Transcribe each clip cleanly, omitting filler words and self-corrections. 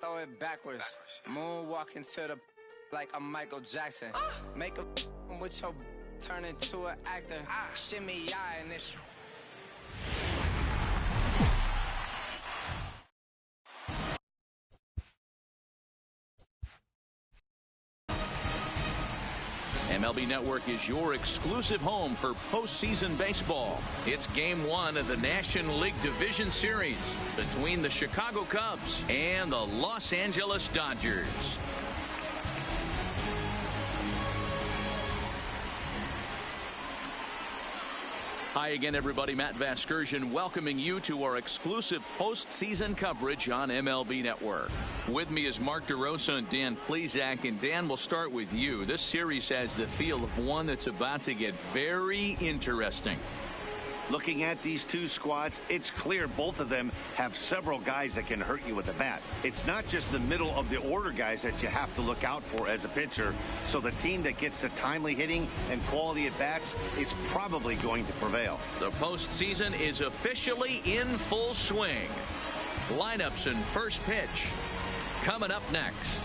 throw it backwards. Moonwalking to the like I'm Michael Jackson. Make a with your turn into an actor. Shimmy eye and this. MLB Network is your exclusive home for postseason baseball. It's Game 1 of the National League Division Series between the Chicago Cubs and the Los Angeles Dodgers. Hi again, everybody. Matt Vasgersian welcoming you to our exclusive postseason coverage on MLB Network. With me is Mark DeRosa and Dan Plesac. And Dan, we'll start with you. This series has the feel of one that's about to get very interesting. Looking at these two squads, it's clear both of them have several guys that can hurt you with a bat. It's not just the middle of the order guys that you have to look out for as a pitcher. So the team that gets the timely hitting and quality at bats is probably going to prevail. The postseason is officially in full swing. Lineups and first pitch coming up next.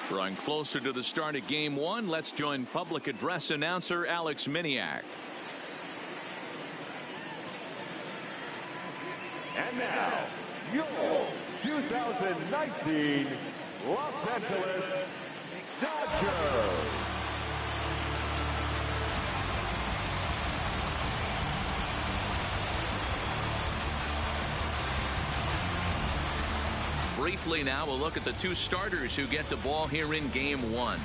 Drawing closer to the start of Game 1, let's join public address announcer Alex Miniak. And now, your 2019 Los Angeles Dodgers. Briefly now, we'll look at the two starters who get the ball here in Game 1.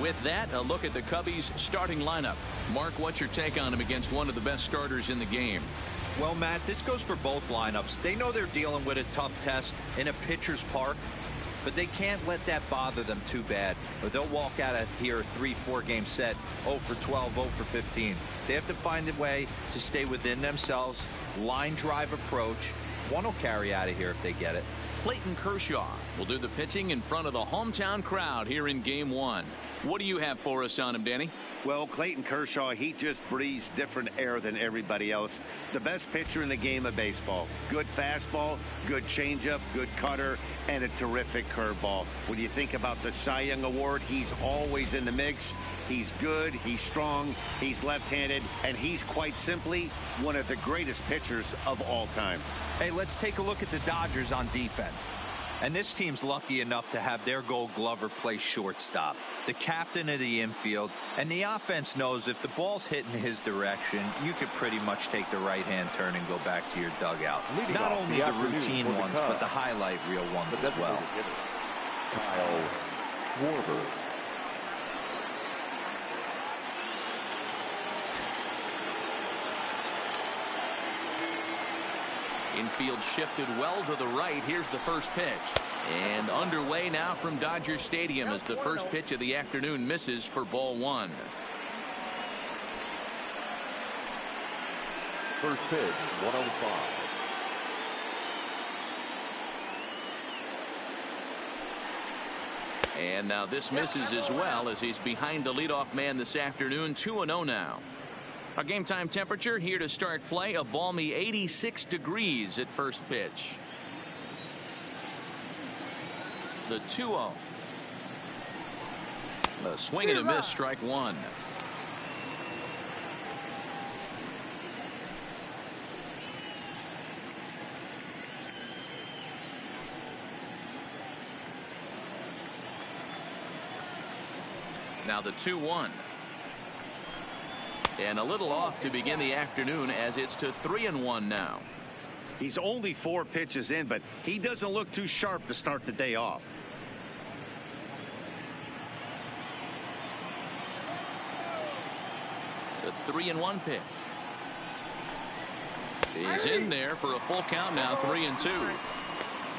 With that, a look at the Cubbies' starting lineup. Mark, what's your take on him against one of the best starters in the game? Well, Matt, this goes for both lineups. They know they're dealing with a tough test in a pitcher's park, but they can't let that bother them too bad, or they'll walk out of here a 3-4 game set, 0 for 12, 0 for 15. They have to find a way to stay within themselves, line drive approach. One will carry out of here if they get it. Clayton Kershaw will do the pitching in front of the hometown crowd here in Game 1. What do you have for us on him, Danny? Well, Clayton Kershaw, he just breathes different air than everybody else. The best pitcher in the game of baseball. Good fastball, good changeup, good cutter, and a terrific curveball. When you think about the Cy Young Award, he's always in the mix. He's good, he's strong, he's left-handed, and he's quite simply one of the greatest pitchers of all time. Hey, let's take a look at the Dodgers on defense. And this team's lucky enough to have their Gold Glover play shortstop, the captain of the infield, and the offense knows if the ball's hitting his direction, you could pretty much take the right-hand turn and go back to your dugout. Not only the routine ones, but the highlight reel ones as well. Kyle Schwarber. Infield shifted well to the right. Here's the first pitch. And underway now from Dodger Stadium as the first pitch of the afternoon misses for ball 1. First pitch, 105. And now this misses as well as he's behind the leadoff man this afternoon. 2-0 now. Our game time temperature here to start play, a balmy 86 degrees at first pitch. The 2-0. A swing and a miss, strike 1. Now the 2-1. And a little off to begin the afternoon as it's to 3-1 now. He's only 4 pitches in, but he doesn't look too sharp to start the day off. The 3-1 pitch. He's in there for a full count now, 3-2.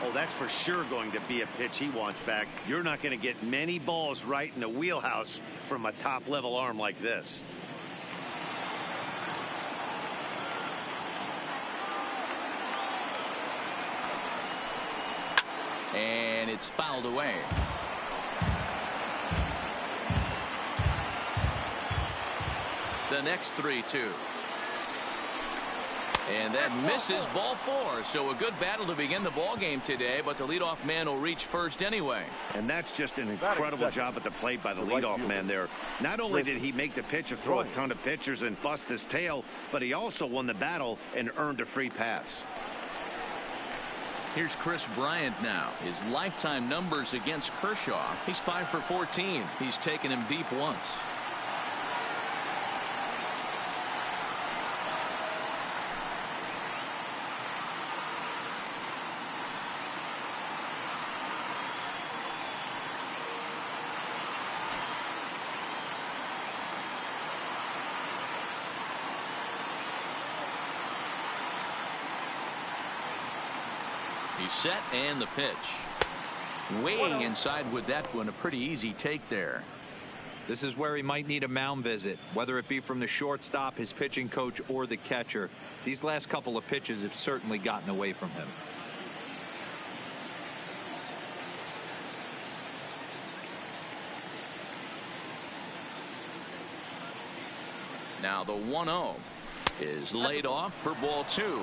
Oh, that's for sure going to be a pitch he wants back. You're not going to get many balls right in the wheelhouse from a top-level arm like this. And it's fouled away. The next 3-2. And that misses, ball 4. So a good battle to begin the ball game today, but the leadoff man will reach first anyway. And that's just an incredible job at the plate by the leadoff man there. Not only did he make the pitch and throw a ton of pitchers and bust his tail, but he also won the battle and earned a free pass. Here's Chris Bryant now. His lifetime numbers against Kershaw. He's 5 for 14. He's taken him deep once. He's set and the pitch. Way inside with that one. A pretty easy take there. This is where he might need a mound visit, whether it be from the shortstop, his pitching coach, or the catcher. These last couple of pitches have certainly gotten away from him. Now the 1-0 is laid off for ball 2.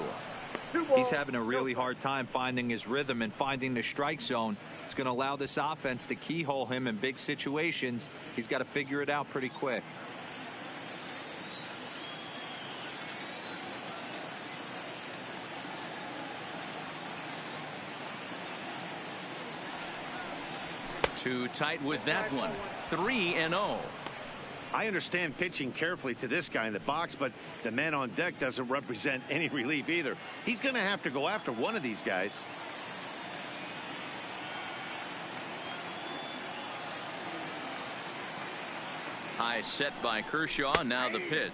He's having a really hard time finding his rhythm and finding the strike zone. It's going to allow this offense to keyhole him in big situations. He's got to figure it out pretty quick. Too tight with that one. 3-0. I understand pitching carefully to this guy in the box, but the man on deck doesn't represent any relief either. He's going to have to go after one of these guys. High set by Kershaw. Now the pitch.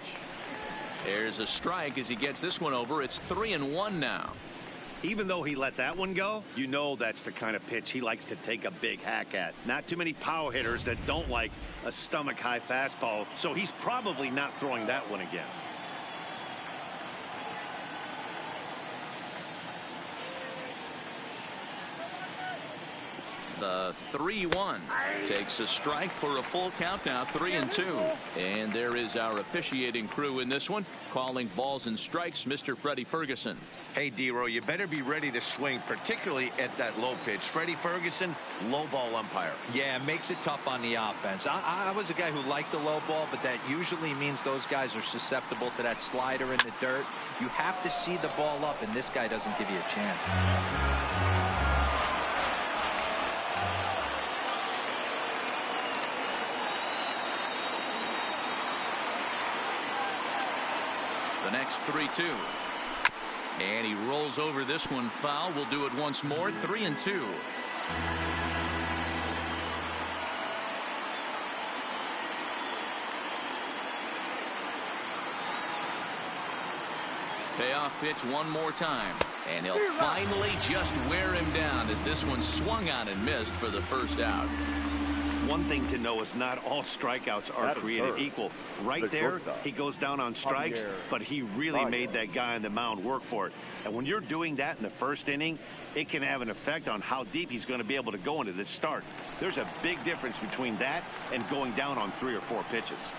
There's a strike as he gets this one over. It's 3-1 now. Even though he let that one go, you know that's the kind of pitch he likes to take a big hack at. Not too many power hitters that don't like a stomach-high fastball, so he's probably not throwing that one again. The 3-1 takes a strike for a full count now, 3-2. And there is our officiating crew in this one, calling balls and strikes, Mr. Freddie Ferguson. Hey, D-Row, you better be ready to swing, particularly at that low pitch. Freddie Ferguson, low ball umpire. Yeah, it makes it tough on the offense. I was a guy who liked the low ball, but that usually means those guys are susceptible to that slider in the dirt. You have to see the ball up, and this guy doesn't give you a chance. The next 3-2. And he rolls over this one foul. We'll do it once more. 3-2. Payoff pitch one more time. And he'll finally just wear him down as this one swung on and missed for the first out. One thing to know is not all strikeouts are created equal. Right there, he goes down on strikes, but he really made that guy on the mound work for it. And when you're doing that in the first inning, it can have an effect on how deep he's going to be able to go into this start. There's a big difference between that and going down on 3 or 4 pitches.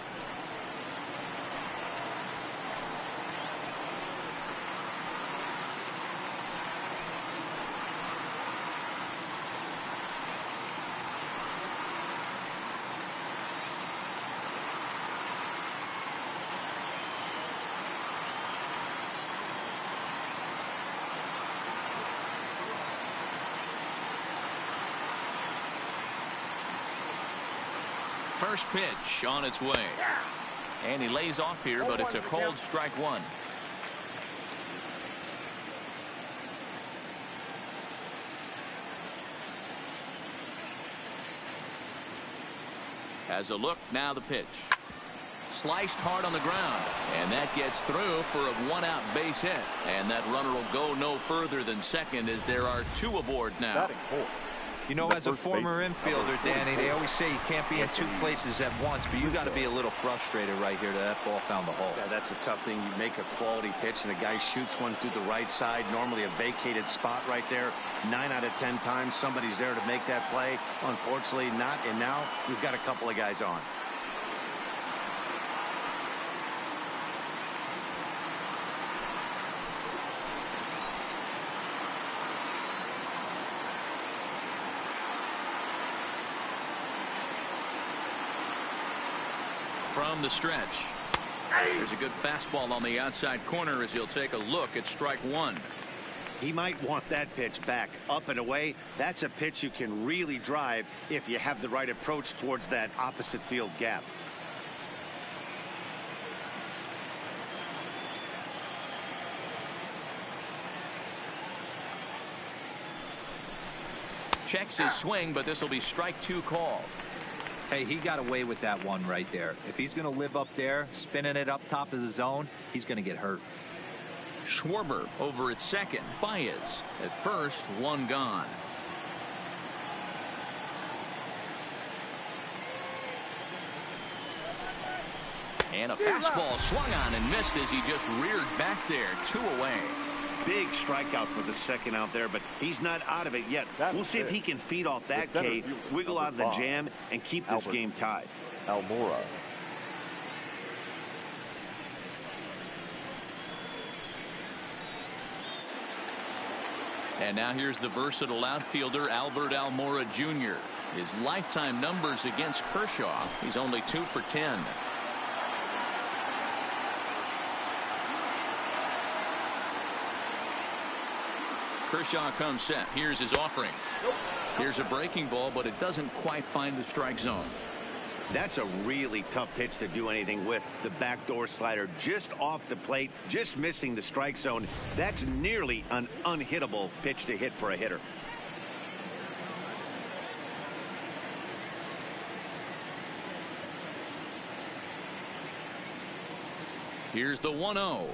First pitch on its way. And he lays off here, but it's a cold strike one. Has a look, now the pitch. Sliced hard on the ground, and that gets through for a one-out base hit. And that runner will go no further than second as there are two aboard now. You know, as a former infielder, Danny, they always say you can't be in two places at once, but you got to be a little frustrated right here that ball found the hole. Yeah, that's a tough thing. You make a quality pitch and a guy shoots one through the right side, normally a vacated spot right there. 9 out of 10 times somebody's there to make that play. Unfortunately not, and now we've got a couple of guys on. From the stretch, there's a good fastball on the outside corner as he'll take a look at strike one. He might want that pitch back up and away. That's a pitch you can really drive if you have the right approach towards that opposite field gap. Checks his swing, but this will be strike two called. Hey, he got away with that one right there. If he's going to live up there, spinning it up top of the zone, he's going to get hurt. Schwarber over at second. Baez at first, one gone. And a fastball swung on and missed as he just reared back there. 2 away. Big strikeout for the second out there, but he's not out of it yet. We'll see if he can feed off that K, wiggle out of the jam, and keep this game tied. Almora. And now here's the versatile outfielder Albert Almora Jr. His lifetime numbers against Kershaw, he's only 2 for 10. Kershaw comes set. Here's his offering. Here's a breaking ball, but it doesn't quite find the strike zone. That's a really tough pitch to do anything with. The backdoor slider just off the plate, just missing the strike zone. That's nearly an unhittable pitch to hit for a hitter. Here's the 1-0.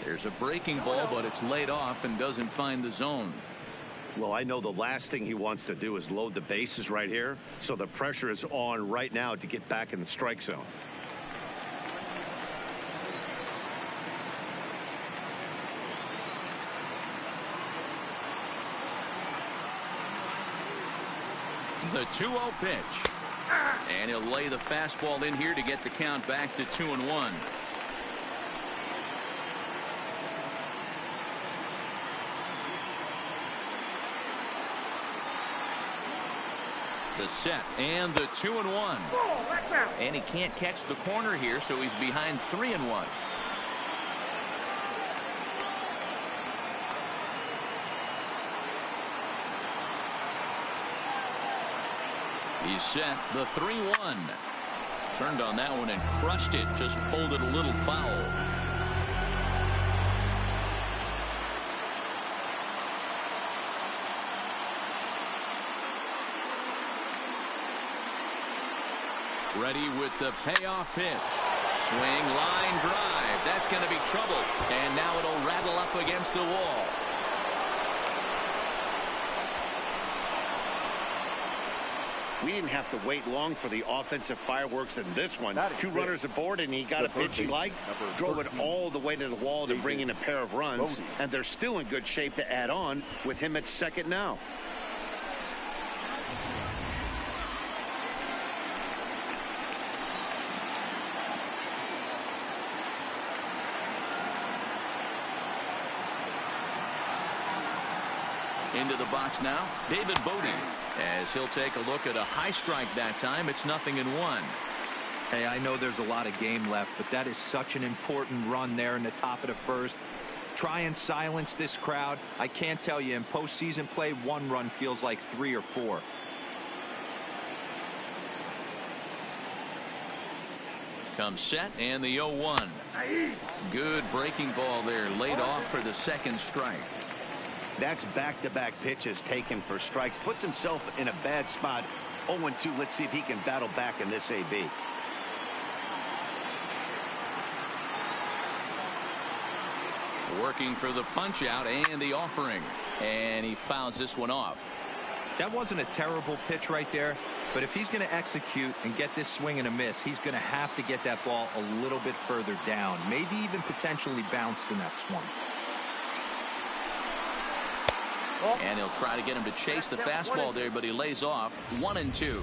There's a breaking ball, but it's laid off and doesn't find the zone. Well, I know the last thing he wants to do is load the bases right here, so the pressure is on right now to get back in the strike zone. The 2-0 pitch. And he'll lay the fastball in here to get the count back to 2-1. The set and the 2-1. And he can't catch the corner here, so he's behind 3-1. He's set the 3-1. Turned on that one and crushed it. Just pulled it a little foul. Ready with the payoff pitch. Swing, line drive. That's going to be trouble. And now it'll rattle up against the wall. We didn't have to wait long for the offensive fireworks in this one. 2 runners aboard, and he got a pitch he liked, drove it all the way to the wall to bring in a pair of runs, and they're still in good shape to add on with him at second now. Into the box now, David Bodie, as he'll take a look at a high strike that time. It's 0-1. Hey, I know there's a lot of game left, but that is such an important run there in the top of the first. Try and silence this crowd. I can't tell you, in postseason play, 1 run feels like 3 or 4. Comes set and the 0-1. Good breaking ball there, laid off for the second strike. That's back-to-back pitches taken for strikes. Puts himself in a bad spot. 0-2. Let's see if he can battle back in this AB. Working for the punch out and the offering. And he fouls this one off. That wasn't a terrible pitch right there, but if he's going to execute and get this swing and a miss, he's going to have to get that ball a little bit further down, maybe even potentially bounce the next one. And he'll try to get him to chase the fastball there, but he lays off. 1-2.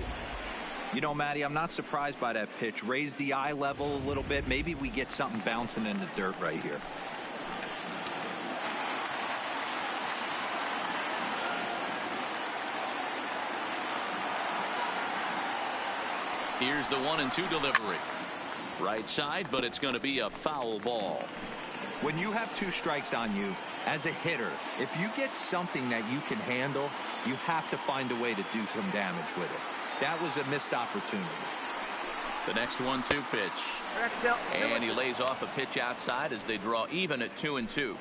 You know, Matty, I'm not surprised by that pitch. Raise the eye level a little bit. Maybe we get something bouncing in the dirt right here. Here's the 1-2 delivery. Right side, but it's going to be a foul ball. When you have 2 strikes on you, as a hitter, if you get something that you can handle, you have to find a way to do some damage with it. That was a missed opportunity. The next 1-2 pitch. And he lays off a pitch outside as they draw even at 2-2.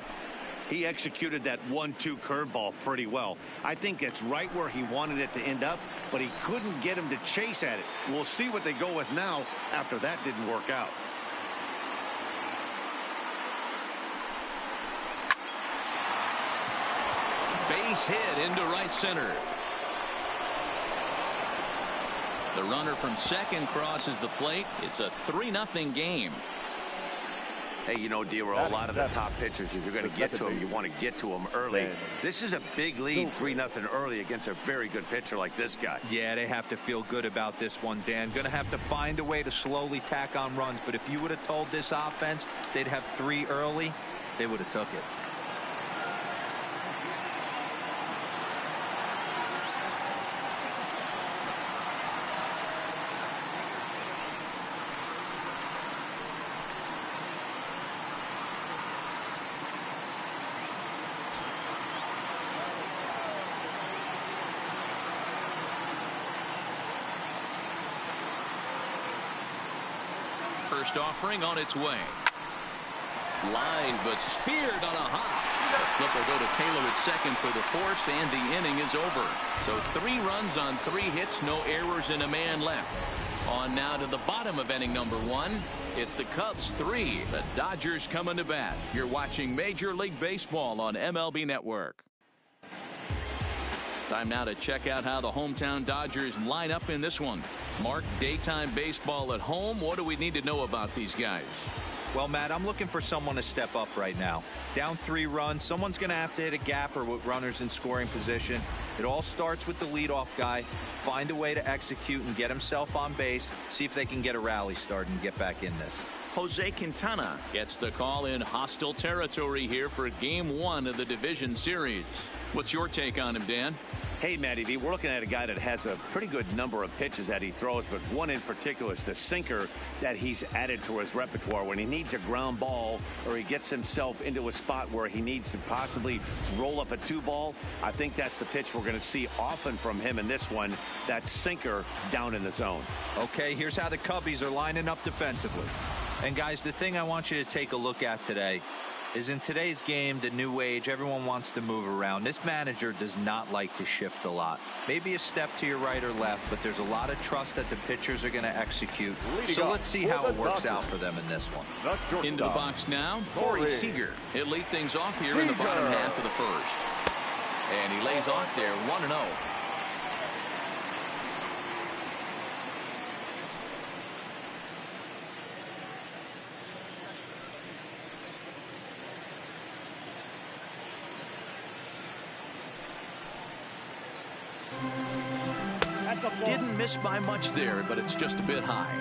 He executed that 1-2 curveball pretty well. I think it's right where he wanted it to end up, but he couldn't get him to chase at it. We'll see what they go with now after that didn't work out. Base hit into right center. The runner from second crosses the plate. It's a 3-0 game. Hey, you know, Dero, a lot of the top pitchers, if you're going to get to them, you want to get to them early. This is a big lead, 3-0 early against a very good pitcher like this guy. Yeah, they have to feel good about this one, Dan. Going to have to find a way to slowly tack on runs. But if you would have told this offense they'd have 3 early, they would have took it. First offering on its way. Line, but speared on a hop. The flip will go to Taylor at second for the force, and the inning is over. So 3 runs on 3 hits, no errors, and a man left. On now to the bottom of inning number 1. It's the Cubs 3, the Dodgers coming to bat. You're watching Major League Baseball on MLB Network. Time now to check out how the hometown Dodgers line up in this one. Mark, daytime baseball at home. What do we need to know about these guys? Well, Matt, I'm looking for someone to step up right now. Down 3 runs, someone's going to have to hit a gap or with runners in scoring position. It all starts with the leadoff guy. Find a way to execute and get himself on base. See if they can get a rally started and get back in this. Jose Quintana gets the call in hostile territory here for Game 1 of the division series. What's your take on him, Dan? Hey, Matty V, we're looking at a guy that has a pretty good number of pitches that he throws, but one in particular is the sinker that he's added to his repertoire. When he needs a ground ball or he gets himself into a spot where he needs to possibly roll up a 2-ball, I think that's the pitch we're going to see often from him in this one, that sinker down in the zone. Okay, here's how the Cubbies are lining up defensively. And, guys, the thing I want you to take a look at today is in today's game, the new age, everyone wants to move around. This manager does not like to shift a lot. Maybe a step to your right or left, but there's a lot of trust that the pitchers are going to execute. So let's see how it works out for them in this one. Into the box now, Corey Seager. He'll lead things off here in the bottom half of the first. And he lays off there 1-0. Didn't miss by much there, but it's just a bit high.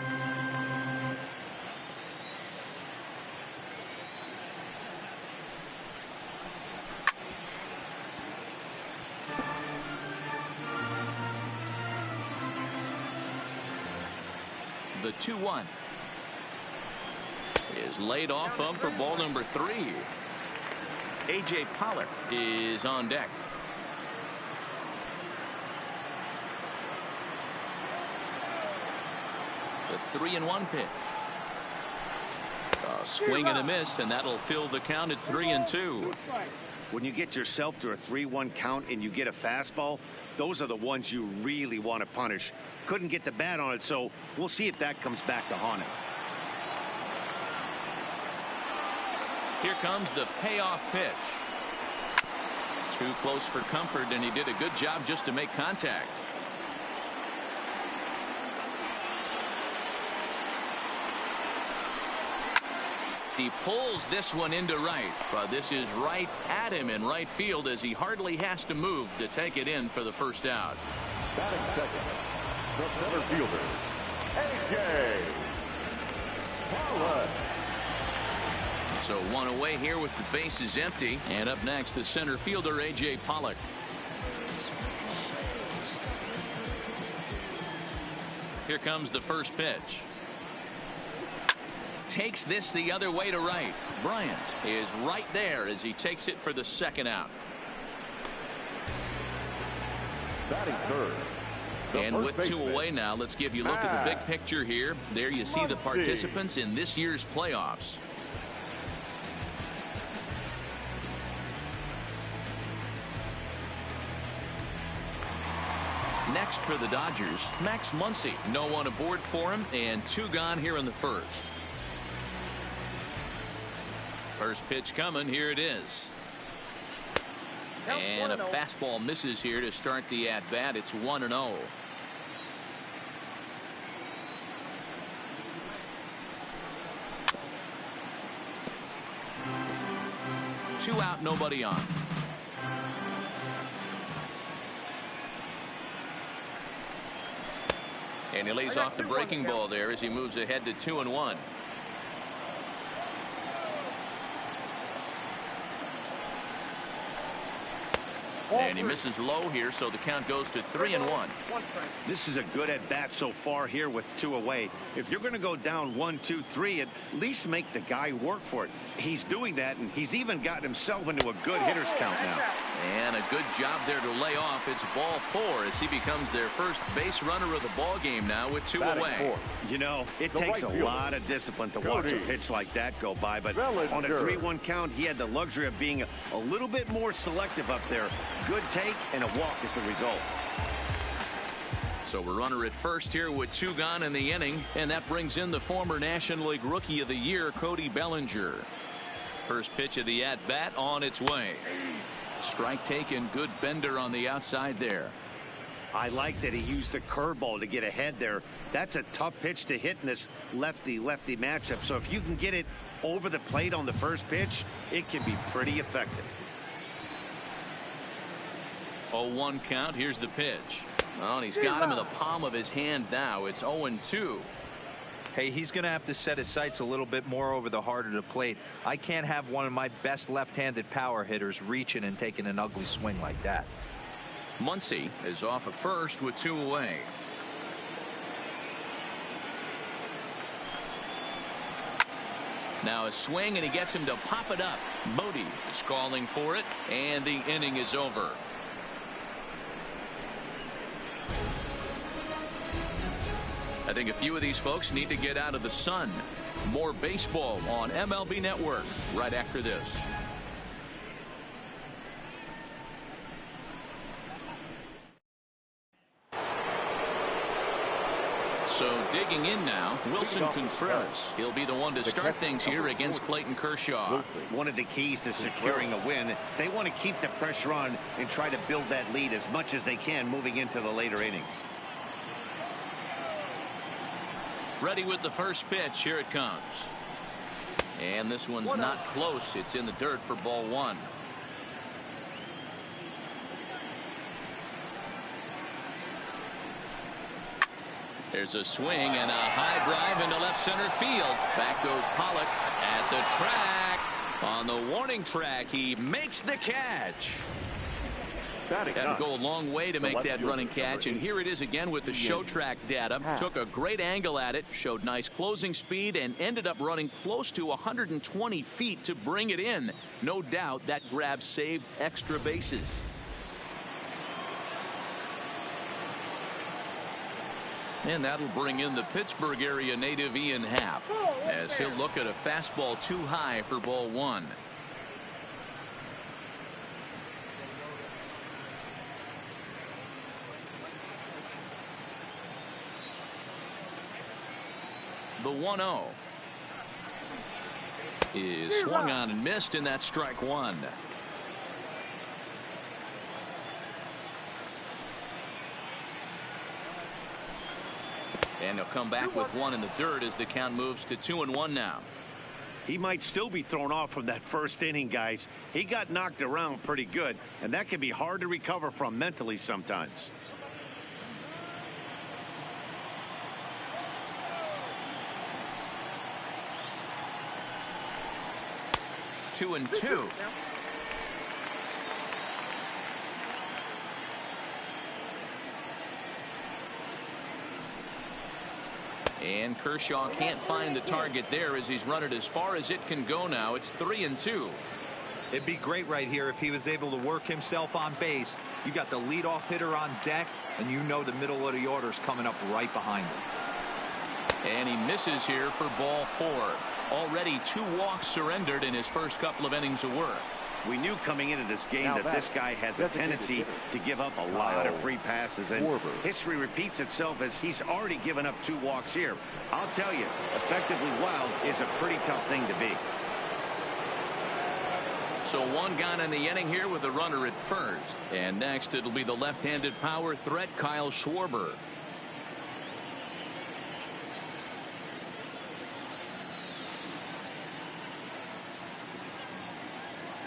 The 2-1 is laid off of for ball number 3. A.J. Pollard is on deck. The 3-1 pitch. A swing and a miss, and that'll fill the count at 3-2. When you get yourself to a 3-1 count and you get a fastball, those are the ones you really want to punish. Couldn't get the bat on it, so we'll see if that comes back to haunt him. Here comes the payoff pitch. Too close for comfort, and he did a good job just to make contact. He pulls this one into right, but this is right at him in right field as he hardly has to move to take it in for the first out. Batting second, the center fielder, A.J. Pollock. So one away here with the bases empty. And up next, the center fielder, A.J. Pollock. Here comes the first pitch. Takes this the other way to right. Bryant is right there as he takes it for the second out. Batting third. And with two away now, let's give you a look at the big picture here. There you see the participants in this year's playoffs. Next for the Dodgers, Max Muncy. No one aboard for him, and two gone here in the first. First pitch coming. Here it is. And a fastball misses here to start the at-bat. It's 1-0. Two out, nobody on. And he lays off the breaking ball there as he moves ahead to 2-1. And he misses low here, so the count goes to 3-1. This is a good at bat so far here with two away. If you're going to go down 1-2-3, at least make the guy work for it. He's doing that, and he's even gotten himself into a good hitter's count now. And a good job there to lay off. It's ball 4 as he becomes their first base runner of the ball game now with two away. You know, it takes a lot of discipline to watch a pitch like that go by, but on a 3-1 count, he had the luxury of being a little bit more selective up there. Good take, and a walk is the result. So we're runner at first here with two gone in the inning, and that brings in the former National League Rookie of the Year, Cody Bellinger. First pitch of the at-bat on its way. Strike taken, good bender on the outside there. I like that he used the curveball to get ahead there. That's a tough pitch to hit in this lefty-lefty matchup. So if you can get it over the plate on the first pitch, it can be pretty effective. 0-1 count. Here's the pitch. Oh, and he's got him in the palm of his hand now. It's 0-2. Hey, he's going to have to set his sights a little bit more over the heart of the plate. I can't have one of my best left-handed power hitters reaching and taking an ugly swing like that. Muncy is off at first with two away. Now a swing, and he gets him to pop it up. Bodie is calling for it, and the inning is over. I think a few of these folks need to get out of the sun. More baseball on MLB Network right after this. So digging in now, Wilson Contreras. He'll be the one to start things here against Clayton Kershaw. One of the keys to securing a win, they want to keep the pressure on and try to build that lead as much as they can moving into the later innings. Ready with the first pitch. Here it comes. And this one's not close. It's in the dirt for ball 1. There's a swing and a high drive into left center field. Back goes Pollock at the track. On the warning track, he makes the catch. Had to go a long way to make that running catch, and here it is again with the show track data. Took a great angle at it, showed nice closing speed, and ended up running close to 120 feet to bring it in. No doubt that grab saved extra bases. And that'll bring in the Pittsburgh area native Ian Happ as he'll look at a fastball too high for ball 1. The 1-0. is swung on and missed, and that's strike one. And he'll come back with one in the dirt as the count moves to 2-1 now. He might still be thrown off from that first inning, guys. He got knocked around pretty good, and that can be hard to recover from mentally sometimes. 2-2. And Kershaw can't find the target there as he's run it as far as it can go now. It's 3-2. It'd be great right here if he was able to work himself on base. You got the leadoff hitter on deck, and you know the middle of the order is coming up right behind him. And he misses here for ball 4. Already 2 walks surrendered in his first couple of innings of work. We knew coming into this game that this guy has a tendency to give up a lot of free passes, and history repeats itself as he's already given up 2 walks here. I'll tell you, effectively wild is a pretty tough thing to be. So 1 gone in the inning here with a runner at first. And next it'll be the left-handed power threat, Kyle Schwarber.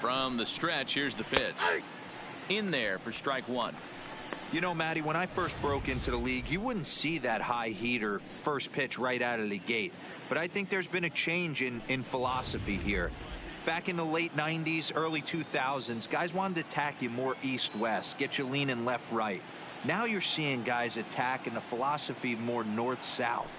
From the stretch, here's the pitch. In there for strike 1. You know, Matty, when I first broke into the league, you wouldn't see that high heater first pitch right out of the gate. But I think there's been a change in philosophy here. Back in the late 90s, early 2000s, guys wanted to attack you more east-west, get you leaning left-right. Now you're seeing guys attack in the philosophy more north-south.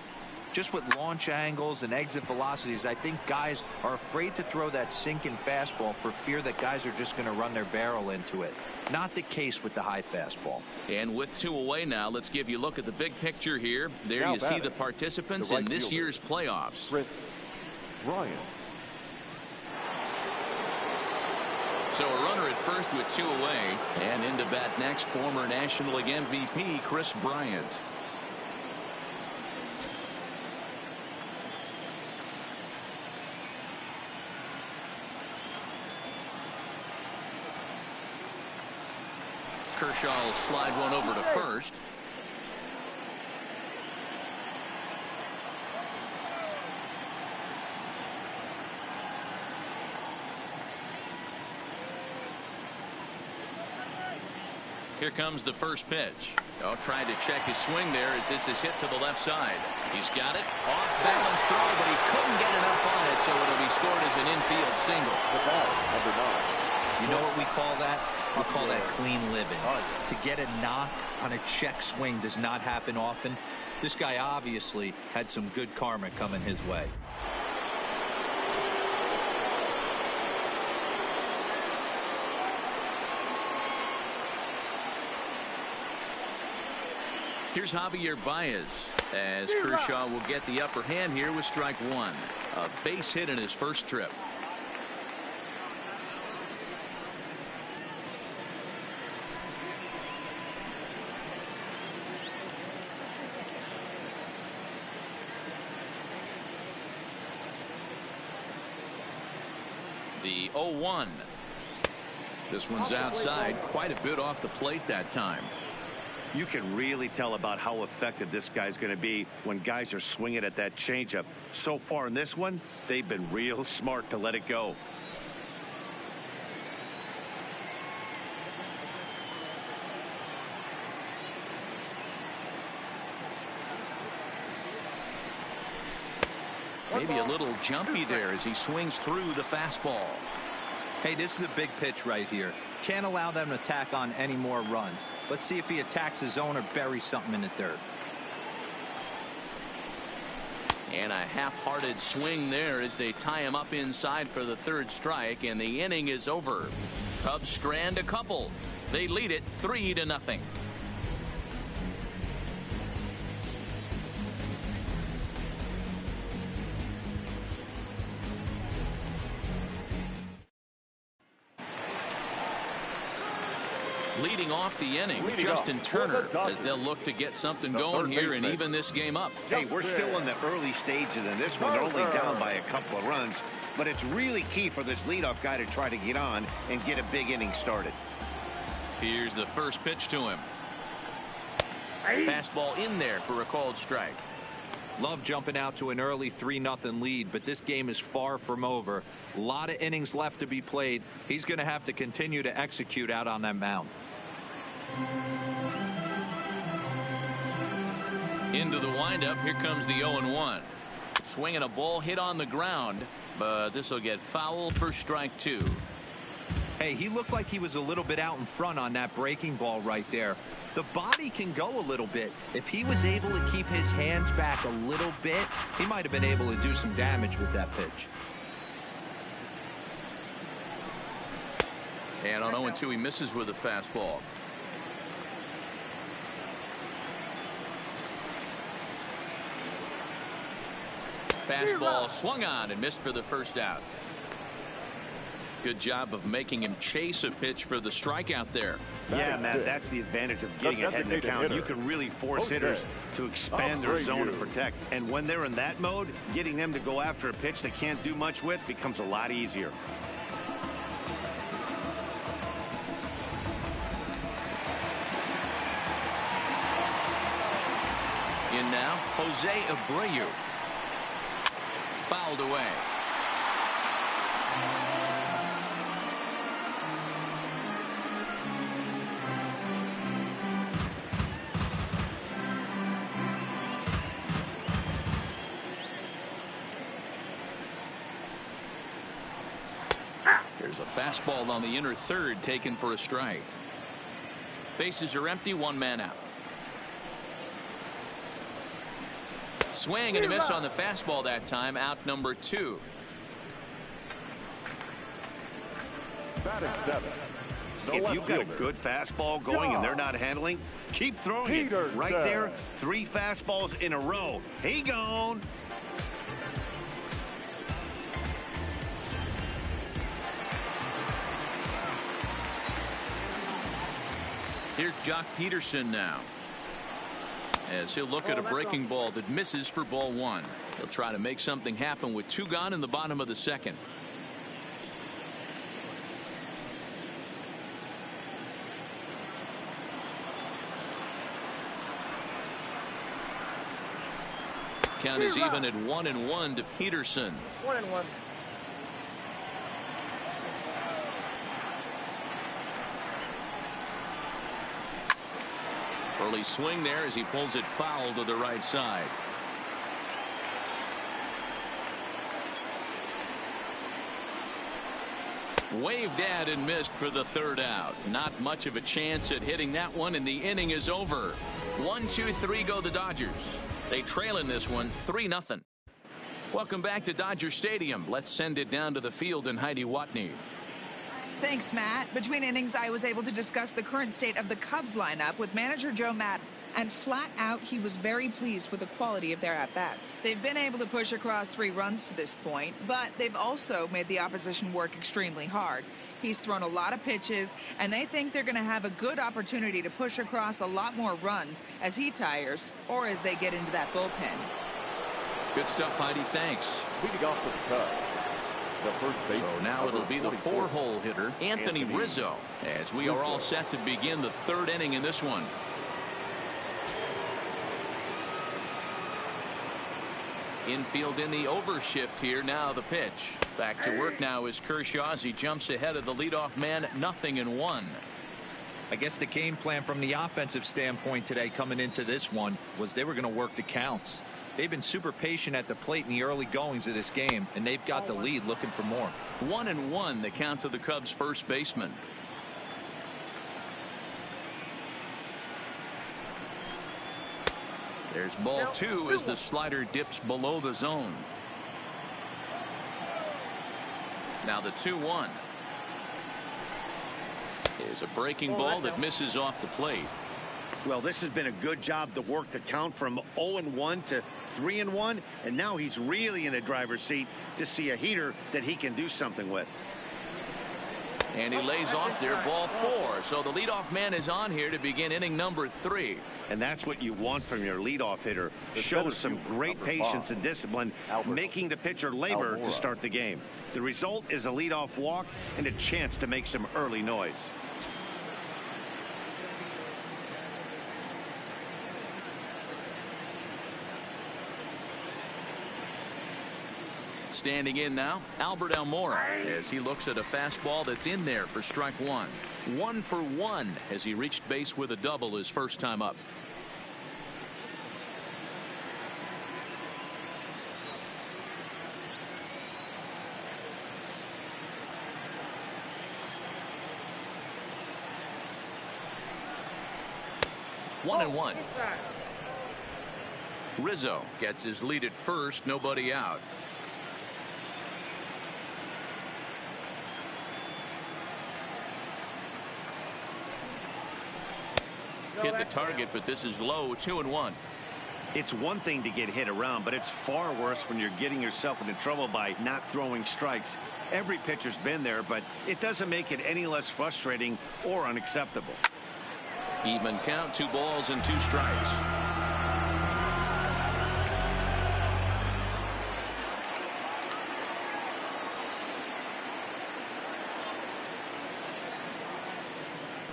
Just with launch angles and exit velocities, I think guys are afraid to throw that sinking fastball for fear that guys are just going to run their barrel into it. Not the case with the high fastball. And with 2 away now, let's give you a look at the big picture here. There you see the participants in this year's playoffs. Chris Bryant. So a runner at first with 2 away, and into bat next, former National League MVP Chris Bryant. Kershaw will slide one over to first. Here comes the first pitch. Oh, trying to check his swing there as this is hit to the left side. He's got it. Off balance throw, but he couldn't get enough on it, so it'll be scored as an infield single. The ball, number 9. You know what we call that? We call that clean living. To get a knock on a check swing does not happen often. This guy obviously had some good karma coming his way. Here's Javier Baez as Kershaw will get the upper hand here with strike 1. A base hit in his first trip. The 0-1. This one's outside, quite a bit off the plate that time. You can really tell about how effective this guy's going to be when guys are swinging at that changeup. So far in this one, they've been real smart to let it go. Maybe a little jumpy there as he swings through the fastball. Hey, this is a big pitch right here. Can't allow them to tack on any more runs. Let's see if he attacks his zone or buries something in the dirt. And a half-hearted swing there as they tie him up inside for the 3rd strike, and the inning is over. Cubs strand a couple. They lead it 3-0. Leading off the inning, Justin Turner, as they'll look to get something going here and even this game up. Hey, we're still in the early stages in this one. They're only down by a couple of runs. but it's really key for this leadoff guy to try to get on and get a big inning started. Here's the first pitch to him. Fastball in there for a called strike. Love jumping out to an early 3-0 lead, but this game is far from over. A lot of innings left to be played. He's going to have to continue to execute out on that mound. Into the windup. Here comes the 0-1. Swinging a ball hit on the ground, but this will get foul for strike 2. Hey, he looked like he was a little bit out in front on that breaking ball right there. The body can go a little bit. If he was able to keep his hands back a little bit, he might have been able to do some damage with that pitch. And on 0-2, he misses with a fastball. Fastball swung on and missed for the first out. Good job of making him chase a pitch for the strikeout there. Yeah, Matt, that's the advantage of getting ahead in the count. You can really force hitters to expand their zone and protect. And when they're in that mode, getting them to go after a pitch they can't do much with becomes a lot easier. In now, Jose Abreu. Fouled away. There's a fastball on the inner third taken for a strike. Bases are empty, one man out. Swing and a miss on the fastball that time. Out number 2. Batting 7. If you've got a good fastball going and they're not handling, keep throwing it. Right there, 3 fastballs in a row. He gone. Here's Jock Peterson now, as he'll look at a breaking ball that misses for ball 1. He'll try to make something happen with 2 gone in the bottom of the second. Count is even at 1-1 to Peterson. 1-1. Early swing there as he pulls it foul to the right side. Waved at and missed for the third out. Not much of a chance at hitting that one, and the inning is over. 1-2-3 go the Dodgers. They trail in this one 3-0. Welcome back to Dodger Stadium. Let's send it down to the field in Heidi Watney. Thanks, Matt. Between innings, I was able to discuss the current state of the Cubs lineup with manager Joe Maddon. And flat out, he was very pleased with the quality of their at-bats. They've been able to push across 3 runs to this point, but they've also made the opposition work extremely hard. He's thrown a lot of pitches, and they think they're going to have a good opportunity to push across a lot more runs as he tires or as they get into that bullpen. Good stuff, Heidi. Thanks. Leading off the Cubs, the first base. So now it'll be the 4-hole hitter, Anthony Rizzo, as we are all set to begin the 3rd inning in this one. Infield in the overshift here. Now the pitch. Back to work now is Kershaw as he jumps ahead of the leadoff man. 0-1. I guess the game plan from the offensive standpoint today coming into this one was they were going to work the counts. They've been super patient at the plate in the early goings of this game, and they've got the lead looking for more. 1-1 the count to the Cubs first baseman. There's ball 2 as the slider dips below the zone. Now the 2-1 is a breaking ball that misses off the plate. Well, this has been a good job to work the count from 0-1 to 3-1, and now he's really in the driver's seat to see a heater that he can do something with. And he lays off there, ball 4. So the leadoff man is on here to begin inning number 3. And that's what you want from your leadoff hitter. Shows some great patience and discipline, making the pitcher labor to start the game. The result is a leadoff walk and a chance to make some early noise. Standing in now, Albert Almora, as he looks at a fastball that's in there for strike 1. 1 for 1 as he reached base with a double his first time up. One and one. Rizzo gets his lead at first, nobody out. Hit the target, but this is low. 2-1. It's one thing to get hit around, but it's far worse when you're getting yourself into trouble by not throwing strikes. Every pitcher's been there, but it doesn't make it any less frustrating or unacceptable. Even count, 2 balls and 2 strikes.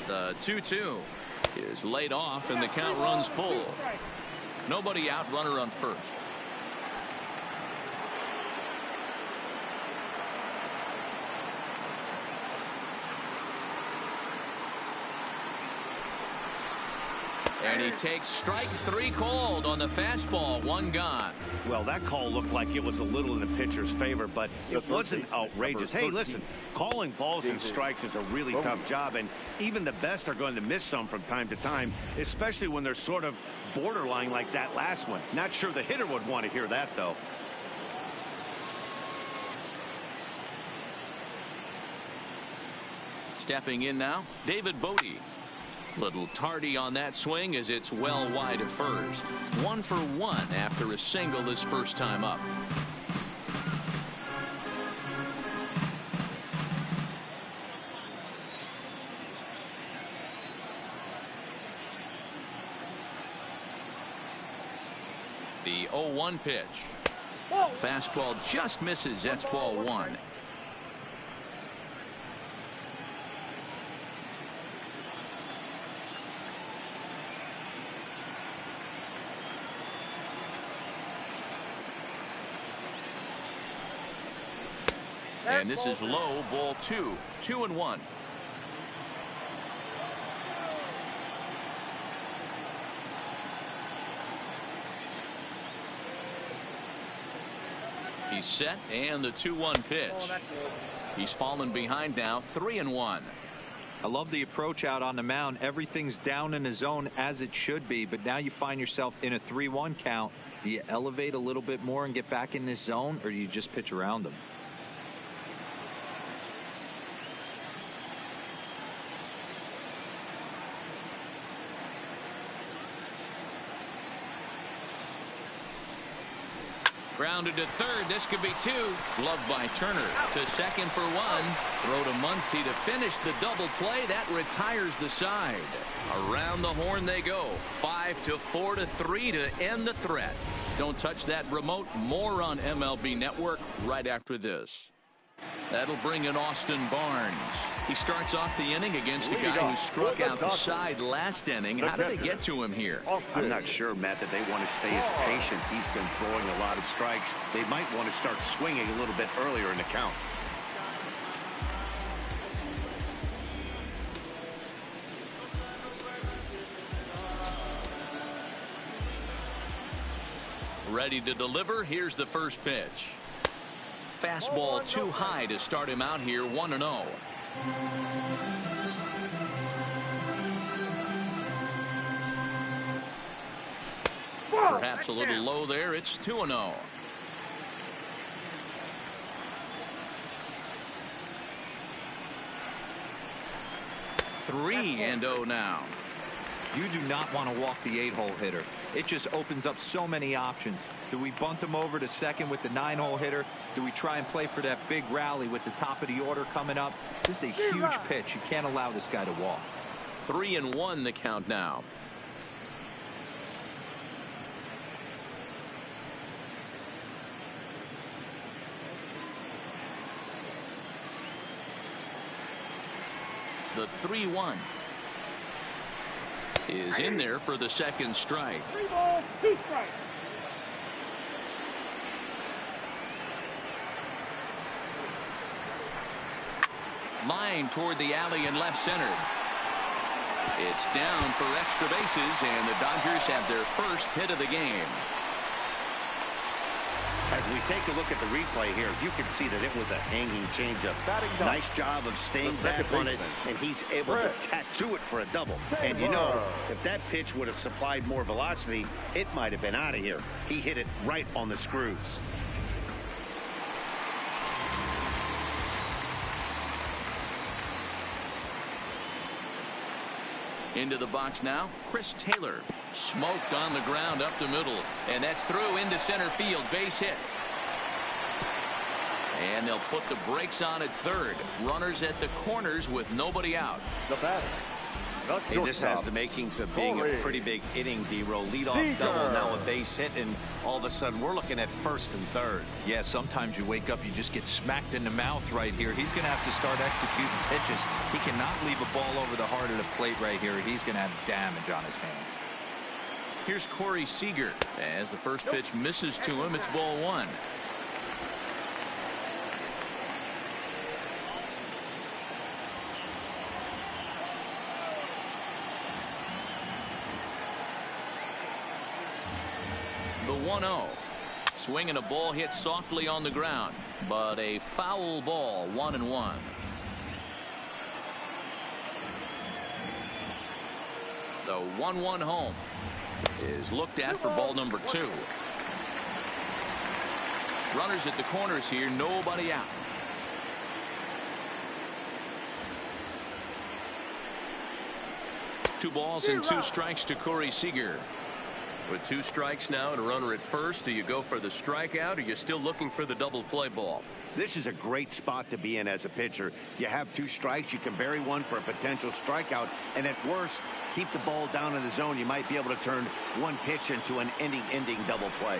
The 2-2 is laid off and the count runs full. Nobody out, runner on first. And he takes strike 3 called on the fastball. 1 gone. Well, that call looked like it was a little in the pitcher's favor, but it wasn't outrageous. Hey, listen, calling balls and strikes is a really tough job, and even the best are going to miss some from time to time, especially when they're sort of borderline like that last one. Not sure the hitter would want to hear that, though. Stepping in now, David Bodie. Little tardy on that swing as it's well wide of first. 1 for 1 after a single his first time up. The 0-1 pitch. Fastball just misses. That's ball 1. And this is low, ball 2. 2-1. He's set, and the 2-1 pitch. He's fallen behind now, 3-1. I love the approach out on the mound. Everything's down in the zone as it should be, but now you find yourself in a 3-1 count. Do you elevate a little bit more and get back in this zone, or do you just pitch around them? Grounded to third. This could be 2. Gloved by Turner. To second for 1. Throw to Muncy to finish the double play. That retires the side. Around the horn they go. 5-4-3 to end the threat. Don't touch that remote. More on MLB Network right after this. That'll bring in Austin Barnes. He starts off the inning against a guy who struck out the side last inning. How did they get to him here? I'm not sure, Matt, that they want to stay as patient. He's been throwing a lot of strikes. They might want to start swinging a little bit earlier in the count. Ready to deliver. Here's the first pitch. Fastball too high to start him out here. 1-0. Perhaps a little low there. It's 2-0. 3-0 now. You do not want to walk the 8-hole hitter. it just opens up so many options. Do we bunt him over to second with the 9-hole hitter? Do we try and play for that big rally with the top of the order coming up? This is a huge pitch. You can't allow this guy to walk. 3-1 the count now. The 3-1 is in there for the second strike. 3 balls, 2 strikes. Line toward the alley in left center. It's down for extra bases, and the Dodgers have their first hit of the game. As we take a look at the replay here, you can see that it was a hanging changeup. Nice job of staying back on it, and he's able to tattoo it for a double. And you know, if that pitch would have supplied more velocity, it might have been out of here. He hit it right on the screws. Into the box now, Chris Taylor. Smoked on the ground up the middle, and that's through into center field. Base hit. And they'll put the brakes on at third. Runners at the corners with nobody out. The batter. Hey, this has the makings of being a pretty big inning, D-Roll. Leadoff double, now a base hit, and all of a sudden we're looking at first and third. Yeah, sometimes you wake up, you just get smacked in the mouth right here. He's going to have to start executing pitches. He cannot leave a ball over the heart of the plate right here. He's going to have damage on his hands. Here's Corey Seager. As the first pitch misses to him, it's ball 1. The 1-0. Swinging a ball hit softly on the ground, but a foul ball. 1-1. The 1-1 home is looked at for ball number 2. Runners at the corners here, nobody out. Two balls and 2 strikes to Corey Seager. With 2 strikes now and a runner at first, do you go for the strikeout, or are you still looking for the double play ball? This is a great spot to be in as a pitcher. You have 2 strikes, you can bury one for a potential strikeout, and at worst, keep the ball down in the zone. You might be able to turn one pitch into an ending double play.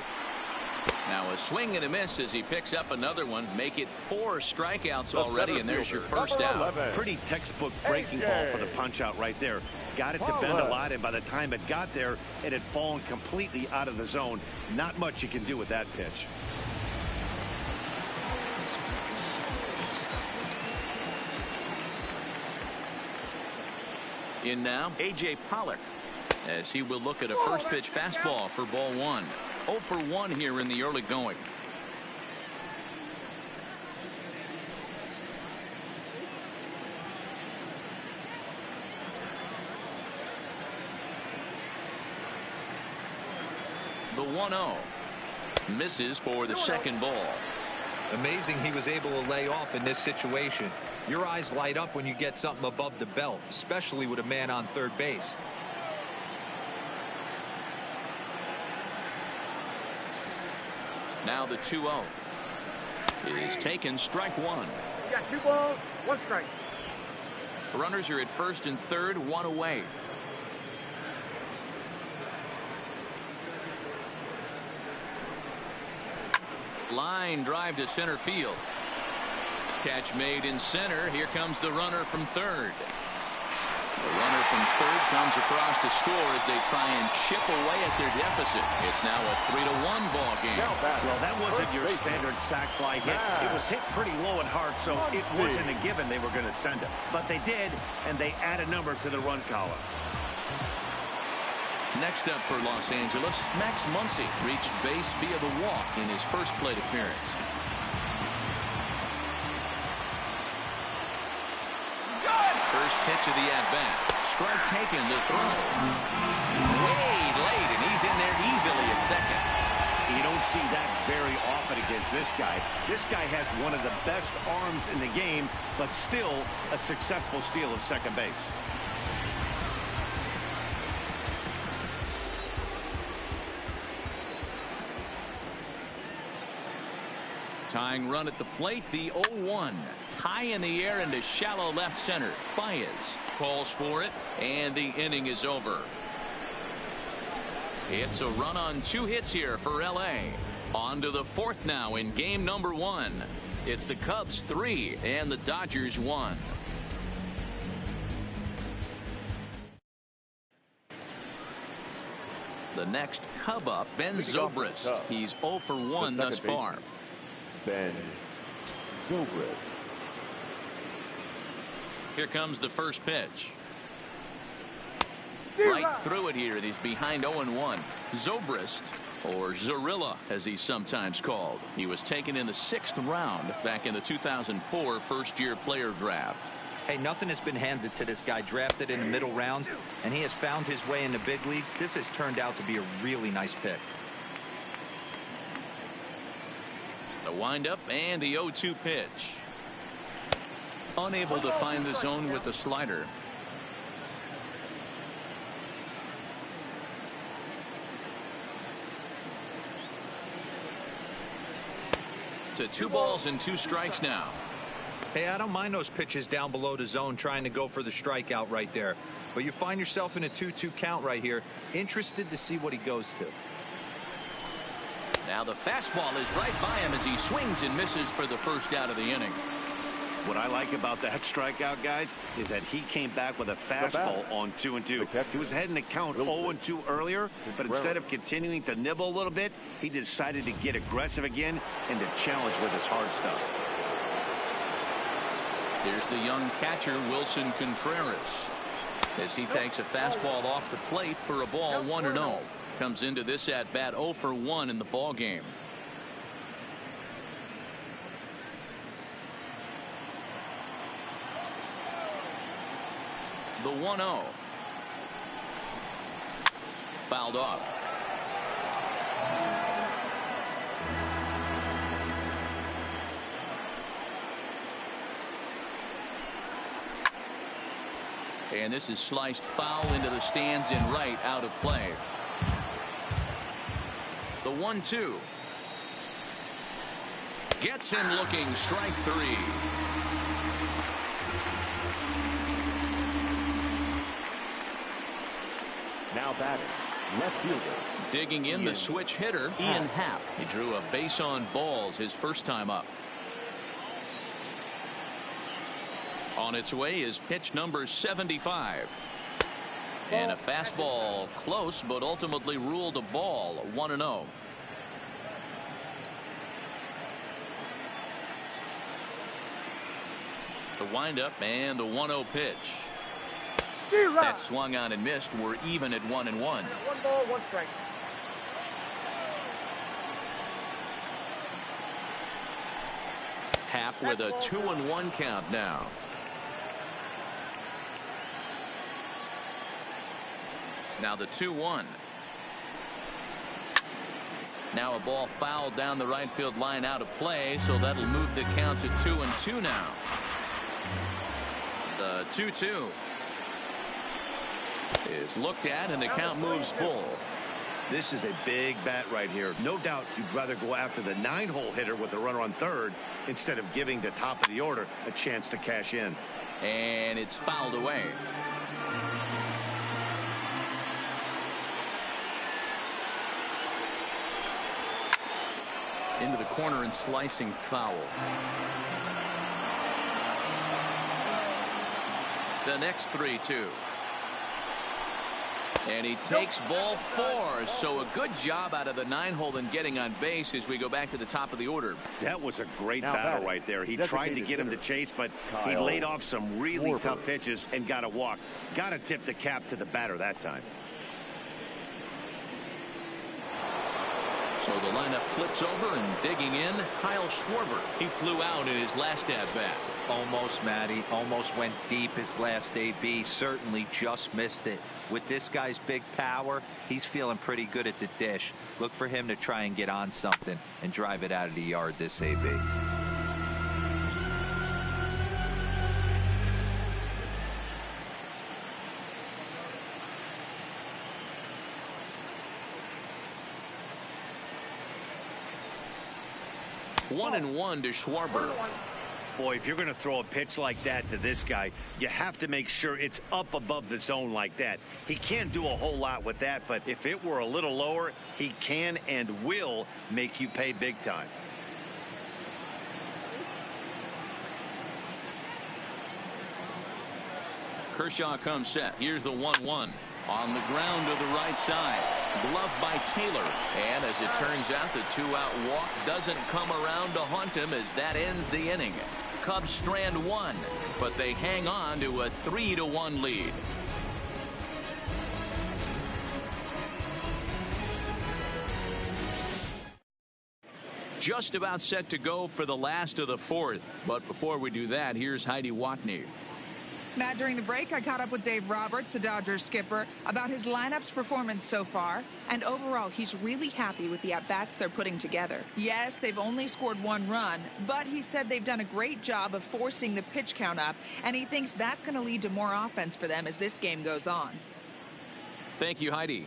Now a swing and a miss as he picks up another one. Make it 4 strikeouts already, and there's your first out. Pretty textbook breaking ball for the punch out right there. Got it to bend a lot, and by the time it got there, it had fallen completely out of the zone. Not much you can do with that pitch. In now, A.J. Pollock, as he will look at a first pitch fastball for ball 1. 0 for 1 here in the early going. The 1-0 misses for the second ball. Amazing he was able to lay off in this situation. Your eyes light up when you get something above the belt, especially with a man on third base. Now the 2-0 is taken, strike 1. You got 2 balls, 1 strike. Runners are at first and third, 1 away. Line drive to center field. Catch made in center. Here comes the runner from third. The runner from third comes across to score as they try and chip away at their deficit. It's now a 3-1 ball game. Well, that wasn't your standard sac fly hit. It was hit pretty low and hard, so it wasn't a given they were going to send it. But they did, and they add a number to the run column. Next up for Los Angeles, Max Muncy reached base via the walk in his first plate appearance. First pitch of the at-bat. Strike taken to throw. Way late, and he's in there easily at second. You don't see that very often against this guy. This guy has one of the best arms in the game, but still a successful steal of second base. Tying run at the plate, the 0-1. High in the air into shallow left center. Baez calls for it, and the inning is over. It's a run on 2 hits here for L.A. On to the 4th now in game number 1. It's the Cubs 3 and the Dodgers 1. The next Cub up, Ben Zobrist. He's 0 for 1 thus far. Ben Zobrist. Here comes the first pitch. Right through it here, and he's behind 0-1. Zobrist, or Zorilla as he's sometimes called. He was taken in the 6th round back in the 2004 first-year player draft. Hey, nothing has been handed to this guy. Drafted in the middle rounds, and he has found his way in the big leagues. This has turned out to be a really nice pick. The windup and the 0-2 pitch. Unable to find the zone with the slider. To 2 balls and 2 strikes now. Hey, I don't mind those pitches down below the zone trying to go for the strikeout right there. But you find yourself in a 2-2 count right here. Interested to see what he goes to. Now the fastball is right by him as he swings and misses for the first out of the inning. What I like about that strikeout, guys, is that he came back with a fastball on 2-2. He was heading to count 0-2 earlier, but instead of continuing to nibble a little bit, he decided to get aggressive again and to challenge with his hard stuff. Here's the young catcher, Wilson Contreras, as he takes a fastball off the plate for a ball 1-0. Comes into this at bat 0 for 1 in the ball game. The 1-0. Fouled off. And this is sliced foul into the stands in right, out of play. The 1-2. Gets him looking, strike 3. Now batting, left fielder. Digging in the switch hitter, Ian Happ. He drew a base on balls his first time up. On its way is pitch number 75. And a fastball close, but ultimately ruled a ball, 1-0. The windup and the 1-0 pitch. That swung on and missed. We're even at 1-1. 1 ball, 1 strike. Happ with a 2-1 count now. Now the 2-1. Now a ball fouled down the right field line, out of play, so that'll move the count to 2-2 now. The 2-2 is looked at, and the count moves full. This is a big bat right here. No doubt you'd rather go after the 9-hole hitter with a runner on third instead of giving the top of the order a chance to cash in. And it's fouled away. Into the corner and slicing foul. The next 3-2. And he takes ball 4, so a good job out of the 9-hole and getting on base as we go back to the top of the order. That was a great battle right there. He tried to get him to chase, but he laid off some really tough pitches and got a walk. Got to tip the cap to the batter that time. So the lineup flips over, and digging in, Kyle Schwarber. He flew out in his last at-bat. Almost, Matty. Almost went deep his last AB. Certainly just missed it. With this guy's big power, he's feeling pretty good at the dish. Look for him to try and get on something and drive it out of the yard this AB. 1-1 to Schwarber. Boy, if you're going to throw a pitch like that to this guy, you have to make sure it's up above the zone like that. He can't do a whole lot with that, but if it were a little lower, he can and will make you pay big time. Kershaw comes set. Here's the 1-1. On the ground to the right side. Gloved by Taylor. And as it turns out, the two-out walk doesn't come around to haunt him as that ends the inning. Cubs strand one, but they hang on to a 3-1 lead. Just about set to go for the last of the fourth. But before we do that, here's Heidi Watney. Matt, during the break, I caught up with Dave Roberts, the Dodgers skipper, about his lineup's performance so far. And overall, he's really happy with the at-bats they're putting together. Yes, they've only scored one run, but he said they've done a great job of forcing the pitch count up, and he thinks that's going to lead to more offense for them as this game goes on. Thank you, Heidi.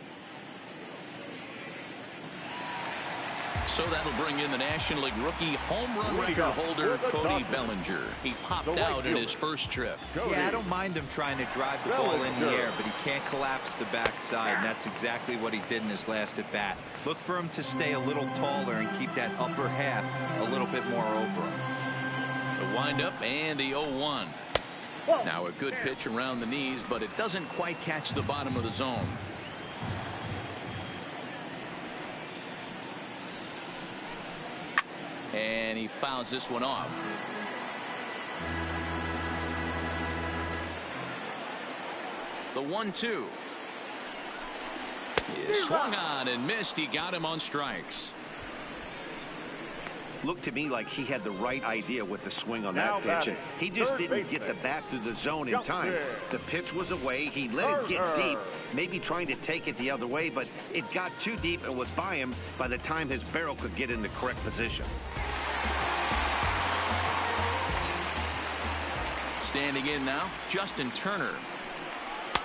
So that'll bring in the National League rookie home run record holder Cody Bellinger. He popped out in his first trip. Yeah, I don't mind him trying to drive the ball in the air, but he can't collapse the backside, and that's exactly what he did in his last at bat. Look for him to stay a little taller and keep that upper half a little bit more over him. The windup and the 0-1. Now a good pitch around the knees, but it doesn't quite catch the bottom of the zone. And he fouls this one off. The 1-2. He swung on and missed. He got him on strikes. Looked to me like he had the right idea with the swing on that pitch. And he just didn't get the bat through the zone in time. The pitch was away. He let it get deep, maybe trying to take it the other way, but it got too deep and was by him by the time his barrel could get in the correct position. Standing in now, Justin Turner,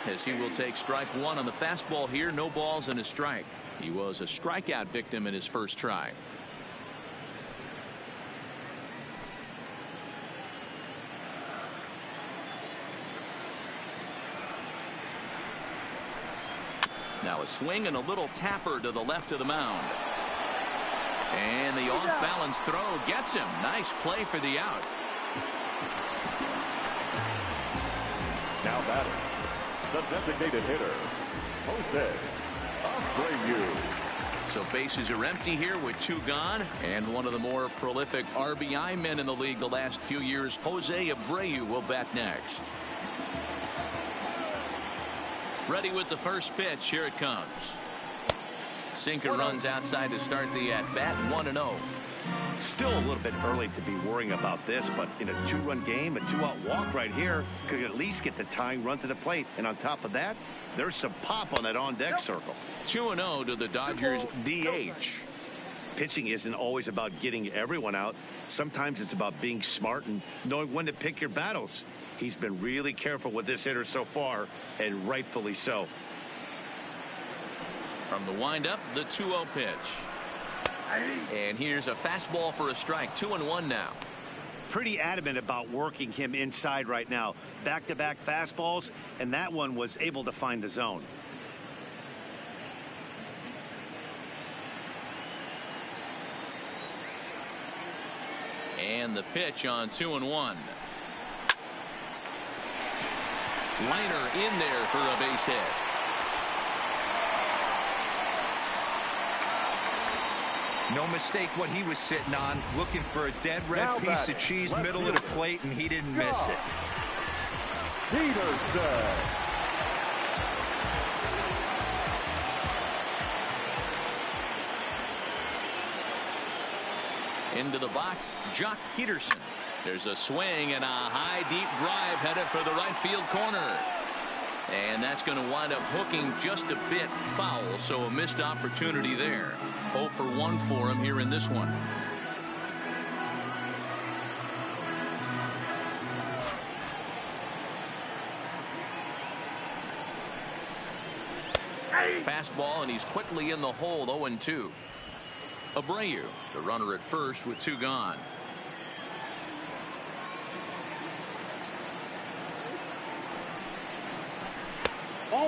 as he will take strike one on the fastball here. No balls and a strike. He was a strikeout victim in his first try. Now a swing and a little tapper to the left of the mound. And the off-balance throw gets him. Nice play for the out. Now batting, the designated hitter, Jose Abreu. So bases are empty here with two gone, and one of the more prolific RBI men in the league the last few years, Jose Abreu, will bat next. Ready with the first pitch. Here it comes. Sinker runs outside to start the at-bat. 1-0. Still a little bit early to be worrying about this, but in a two-run game, a two-out walk right here could at least get the tying run to the plate. And on top of that, there's some pop on that on-deck circle. 2-0 to the Dodgers DH. Pitching isn't always about getting everyone out. Sometimes it's about being smart and knowing when to pick your battles. He's been really careful with this hitter so far, and rightfully so. From the windup, the 2-0 pitch. And here's a fastball for a strike. 2-1 now. Pretty adamant about working him inside right now. Back-to-back fastballs, and that one was able to find the zone. And the pitch on 2-1. Liner in there for a base hit. No mistake what he was sitting on, looking for a dead red piece of cheese middle of the plate, and he didn't miss it. Peterson. Into the box, Jock Peterson. There's a swing and a high deep drive headed for the right field corner. And that's going to wind up hooking just a bit foul, so a missed opportunity there. 0 for 1 for him here in this one. Fastball, and he's quickly in the hole. 0-2. Abreu, the runner at first with 2 gone.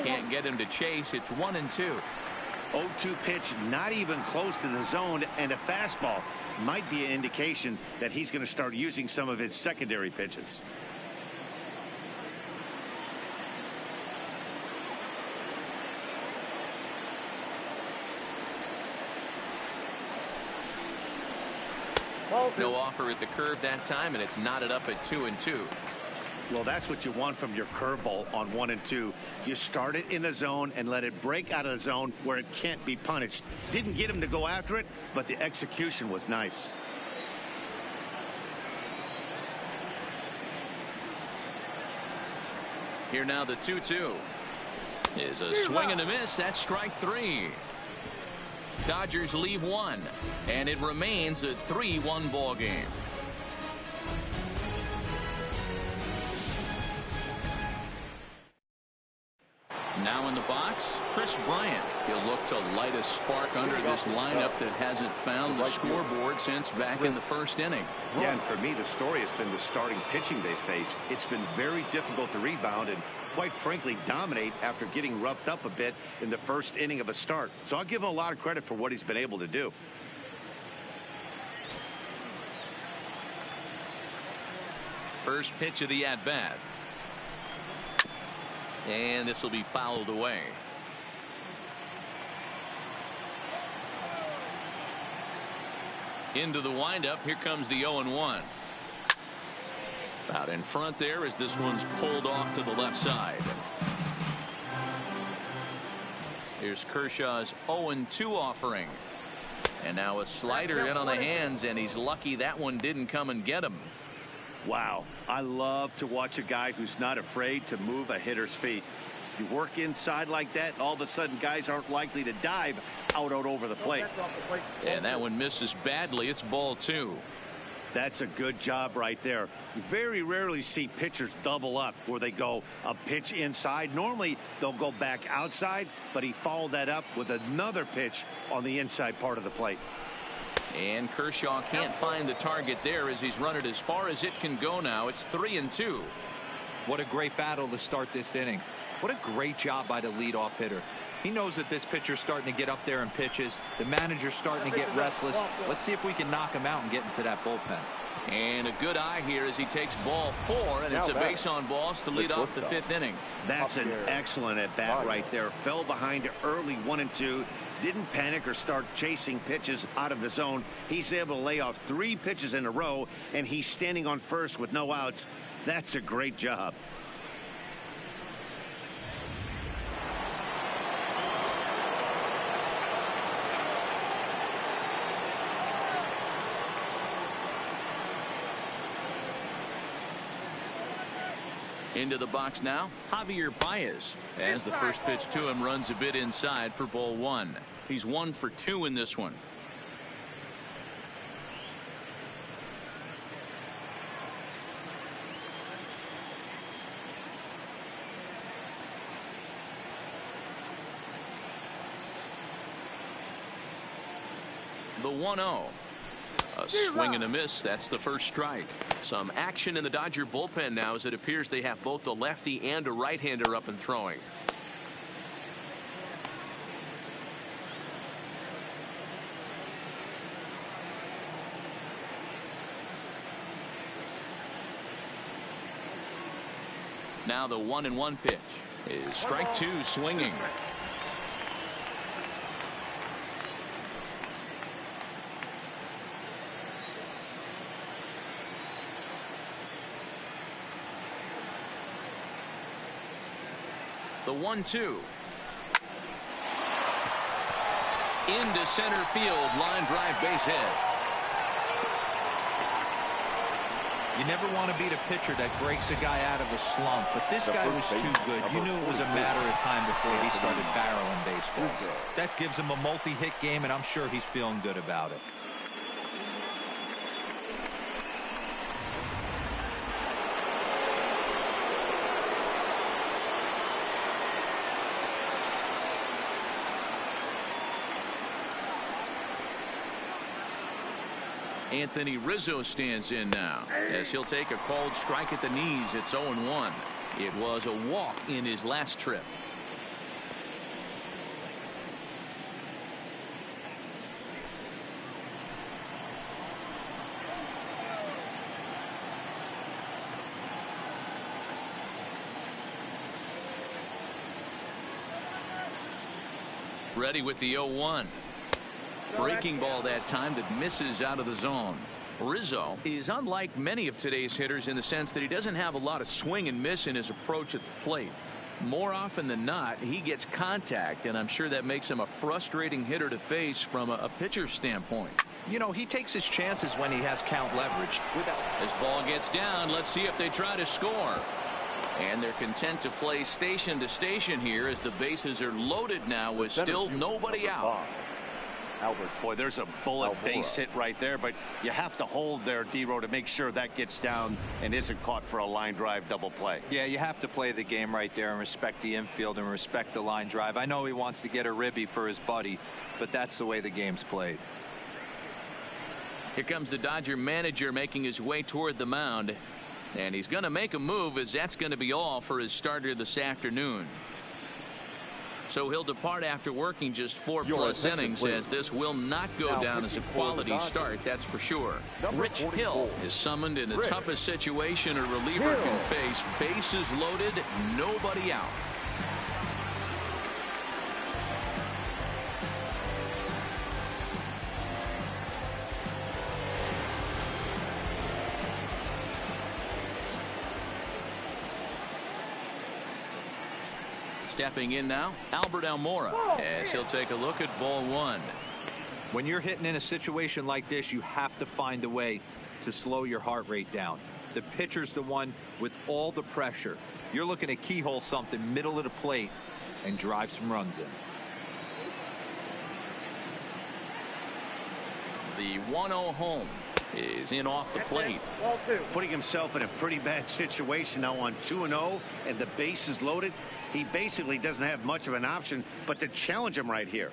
Can't get him to chase. It's 1-2. 0-2 pitch, not even close to the zone, and a fastball might be an indication that he's going to start using some of his secondary pitches. No offer at the curve that time, and it's knotted up at 2-2. Well, that's what you want from your curveball on 1 and 2. You start it in the zone and let it break out of the zone where it can't be punished. Didn't get him to go after it, but the execution was nice. Here now the 2-2 is a swing and a miss. That's strike 3. Dodgers leave 1, and it remains a 3-1 ball game. Now in the box, Chris Bryant. He'll look to light a spark under this lineup that hasn't found the scoreboard since back in the first inning. Yeah, and for me, the story has been the starting pitching they faced. It's been very difficult to rebound and, quite frankly, dominate after getting roughed up a bit in the first inning of a start. So I'll give him a lot of credit for what he's been able to do. First pitch of the at-bat. And this will be fouled away. Into the windup. Here comes the 0-1. Out in front there as this one's pulled off to the left side. Here's Kershaw's 0-2 offering. And now a slider in on the hands, and he's lucky that one didn't come and get him. Wow, I love to watch a guy who's not afraid to move a hitter's feet. You work inside like that, all of a sudden guys aren't likely to dive out over the plate. And that one misses badly. It's ball 2. That's a good job right there. You very rarely see pitchers double up where they go a pitch inside. Normally they'll go back outside, but he followed that up with another pitch on the inside part of the plate. And Kershaw can't find the target there as he's run it as far as it can go now. It's 3-2. What a great battle to start this inning. What a great job by the leadoff hitter. He knows that this pitcher's starting to get up there in pitches. The manager's starting to get restless. Let's see if we can knock him out and get into that bullpen. And a good eye here as he takes ball 4, and it's a base on balls to lead off the 5th inning. That's an excellent at bat right there. Fell behind early 1-2. Didn't panic or start chasing pitches out of the zone. He's able to lay off 3 pitches in a row, and he's standing on first with no outs. That's a great job. Into the box now, Javier Baez, as the first pitch to him runs a bit inside for ball 1. He's 1 for 2 in this one. The 1-0. A swing and a miss. That's the first strike. Some action in the Dodger bullpen now as it appears they have both a lefty and a right-hander up and throwing. Now the 1-1 pitch is strike 2 swinging. The 1-2. Into center field, line drive, base hit. You never want to beat a pitcher that breaks a guy out of a slump, but this guy was too good. You knew it was a matter of time before he started barreling baseballs. That gives him a multi-hit game, and I'm sure he's feeling good about it. Anthony Rizzo stands in now as he'll take a called strike at the knees. It's 0-1. It was a walk in his last trip. Ready with the 0-1. Breaking ball that time that misses out of the zone. Rizzo is unlike many of today's hitters in the sense that he doesn't have a lot of swing and miss in his approach at the plate. More often than not, he gets contact, and I'm sure that makes him a frustrating hitter to face from a pitcher's standpoint. You know, he takes his chances when he has count leverage. As ball gets down, let's see if they try to score. And they're content to play station to station here as the bases are loaded now with still nobody out. Albert. Boy, there's a bullet base hit right there, but you have to hold there, D-Row, to make sure that gets down and isn't caught for a line drive double play. Yeah, you have to play the game right there and respect the infield and respect the line drive. I know he wants to get a ribby for his buddy, but that's the way the game's played. Here comes the Dodger manager making his way toward the mound. And he's going to make a move, as that's going to be all for his starter this afternoon. So he'll depart after working just 4+ innings, as this will not go down as a quality start, that's for sure. Rich Hill is summoned in the toughest situation a reliever can face. Bases loaded, nobody out. Stepping in now, Albert Almora, as he'll take a look at ball 1. When you're hitting in a situation like this, you have to find a way to slow your heart rate down. The pitcher's the one with all the pressure. You're looking to keyhole something middle of the plate and drive some runs in. The 1-0 home is in off the plate. Putting himself in a pretty bad situation now on 2-0, and the base is loaded. He basically doesn't have much of an option but to challenge him right here.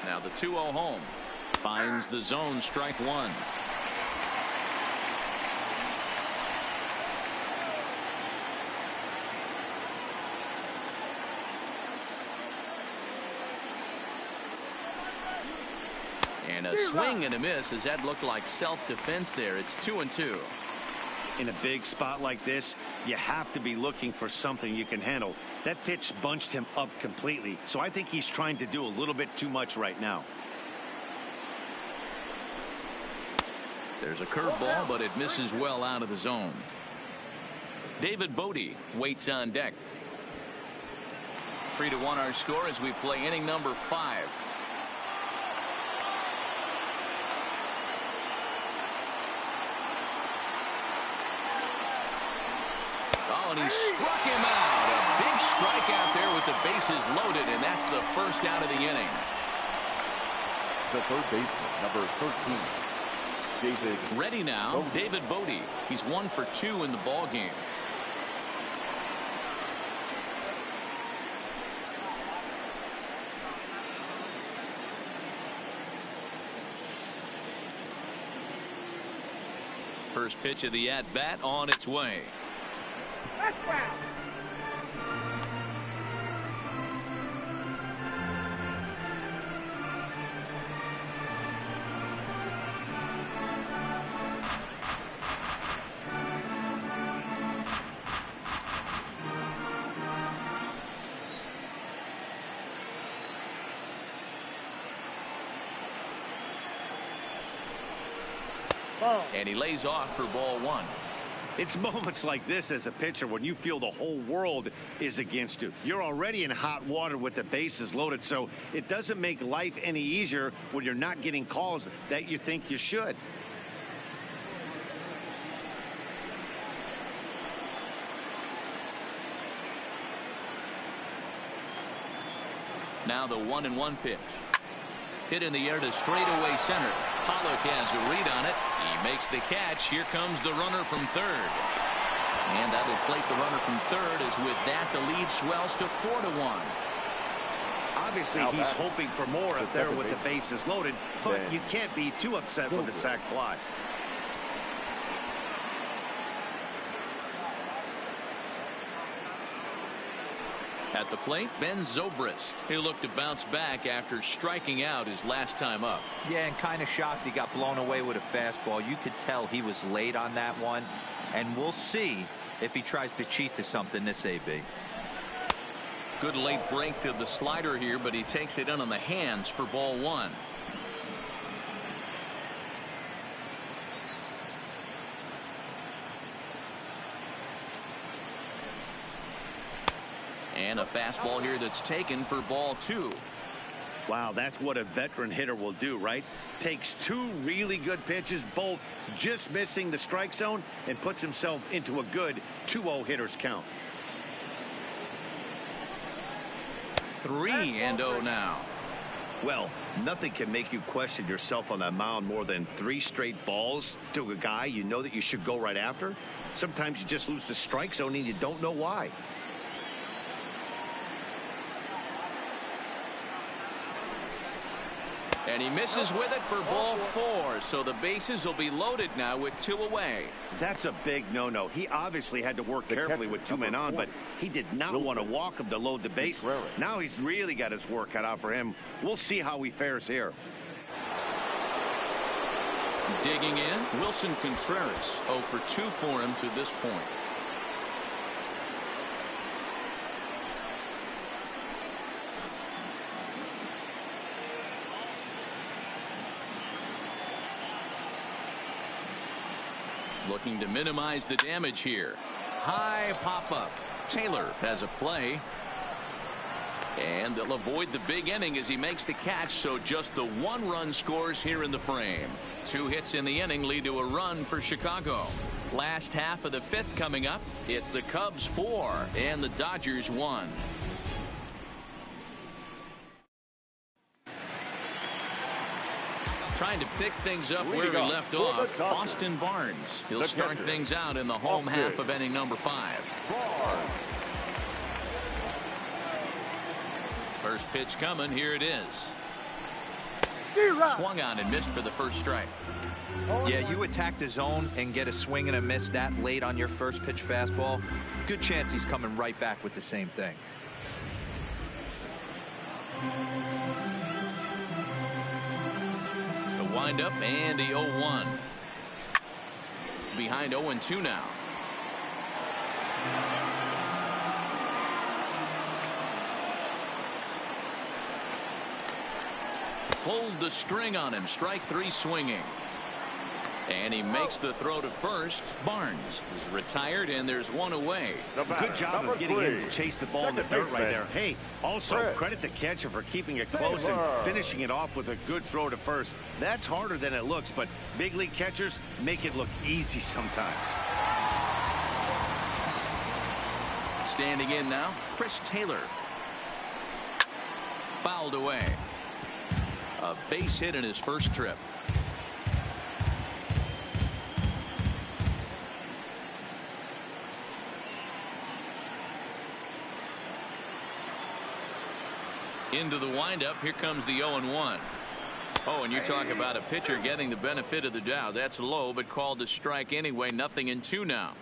Now the 2-0 home finds the zone, strike 1. And a swing and a miss, as that looked like self-defense there. It's 2-2. In a big spot like this, you have to be looking for something you can handle. That pitch bunched him up completely, so I think he's trying to do a little bit too much right now. There's a curveball, but it misses well out of the zone. David Bodie waits on deck. 3-1 our score as we play inning number 5. And he struck him out. A big strikeout there with the bases loaded, and that's the first out of the inning. The third baseman, number 13, David. Ready now, Bodie. David Bodie. He's 1 for 2 in the ball game. First pitch of the at-bat on its way. That's foul. And he lays off for ball 1. It's moments like this as a pitcher when you feel the whole world is against you. You're already in hot water with the bases loaded, so it doesn't make life any easier when you're not getting calls that you think you should. Now the 1-1 pitch. Hit in the air to straightaway center. Pollock has a read on it. He makes the catch. Here comes the runner from third. And that'll plate the runner from third, as with that the lead swells to 4-1. Obviously, he's hoping for more up there with the bases loaded, but you can't be too upset with the sac fly. At the plate, Ben Zobrist. He looked to bounce back after striking out his last time up. Yeah, and kind of shocked he got blown away with a fastball. You could tell he was late on that one, and we'll see if he tries to cheat to something this AB. Good late break to the slider here, but he takes it in on the hands for ball one. And a fastball here that's taken for ball two. Wow, that's what a veteran hitter will do, right? Takes two really good pitches, both just missing the strike zone, and puts himself into a good 2-0 hitter's count. 3-0 now. Well, nothing can make you question yourself on that mound more than 3 straight balls to a guy you know that you should go right after. Sometimes you just lose the strike zone and you don't know why. And he misses with it for ball 4. So the bases will be loaded now with 2 away. That's a big no-no. He obviously had to work carefully with 2 men on, but he did not want to walk him to load the bases. Now he's really got his work cut out for him. We'll see how he fares here. Digging in, Wilson Contreras. 0 for 2 for him to this point. Looking to minimize the damage here. High pop-up. Taylor has a play. And they'll avoid the big inning as he makes the catch, so just the 1 run scores here in the frame. 2 hits in the inning lead to a run for Chicago. Last half of the 5th coming up. It's the Cubs 4 and the Dodgers 1. Trying to pick things up where he left off. Austin Barnes. He'll start things out in the home half of inning number 5. First pitch coming. Here it is. Swung on and missed for the first strike. Yeah, you attack the zone and get a swing and a miss that late on your first pitch fastball. Good chance he's coming right back with the same thing. Wind up and the 0-1. Behind 0-2 now. Pulled the string on him. Strike 3 swinging. And he makes the throw to first. Barnes is retired, and there's 1 away. Good job of getting him to chase the ball in the dirt right there. Hey, also credit the catcher for keeping it close and finishing it off with a good throw to first. That's harder than it looks, but big league catchers make it look easy sometimes. Standing in now, Chris Taylor. Fouled away. A base hit in his first trip. Into the windup. Here comes the 0-1. Oh, and you talk about a pitcher getting the benefit of the doubt. That's low, but called a strike anyway. 0-2 now.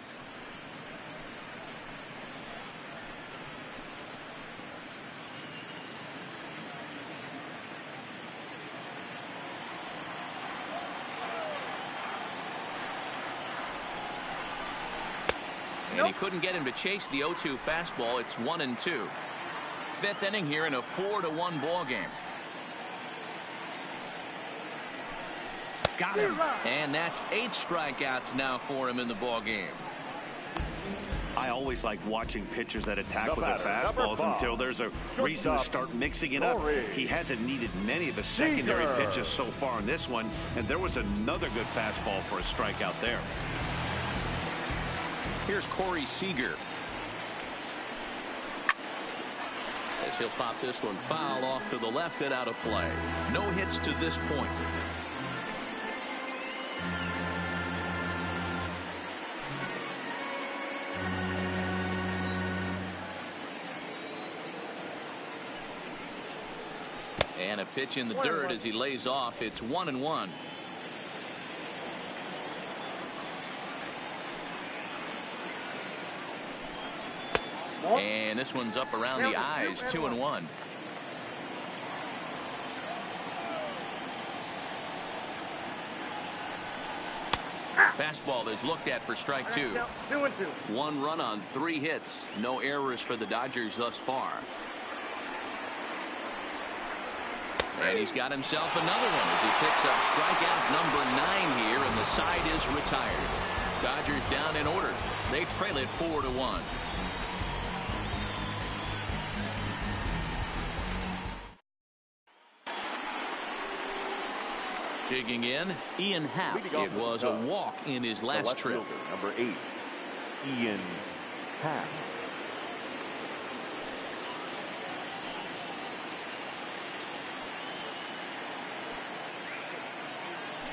And he couldn't get him to chase the 0-2 fastball. It's 1-2. 5th inning here in a 4-1 ball game. Got him. And that's 8 strikeouts now for him in the ball game. I always like watching pitchers that attack with their fastballs until there's a reason to start mixing it up. He hasn't needed many of the secondary pitches so far in this one, and there was another good fastball for a strikeout there. Here's Corey Seager. as he'll pop this one foul off to the left and out of play. No hits to this point. And a pitch in the dirt as he lays off. It's 1-1. And this one's up around the eyes. 2-1. Fastball is looked at for strike 2. 2-2. 1 run on 3 hits. No errors for the Dodgers thus far. And he's got himself another one as he picks up strikeout number 9 here, and the side is retired. Dodgers down in order. They trail it 4-1. Digging in, Ian Happ. It was a walk in his last trip. Number 8, Ian Happ.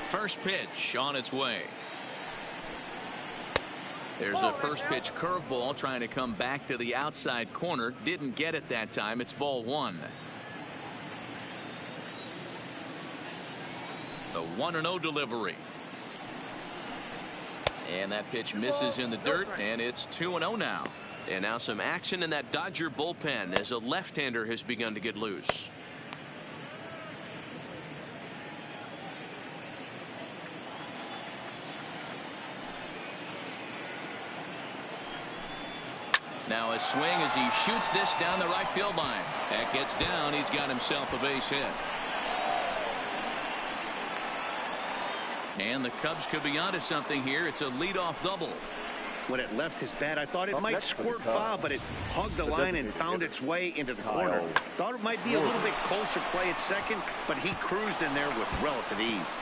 First pitch on its way. There's a first pitch curveball trying to come back to the outside corner. Didn't get it that time. It's ball 1. The 1-0 delivery. And that pitch misses in the dirt, and it's 2-0 now. And now some action in that Dodger bullpen as a left-hander has begun to get loose. Now a swing as he shoots this down the right field line. That gets down. He's got himself a base hit. And the Cubs could be onto something here. It's a leadoff double. When it left his bat, I thought it might squirt foul, but it hugged the line and found its way into the corner. Thought it might be a little bit closer play at second, but he cruised in there with relative ease.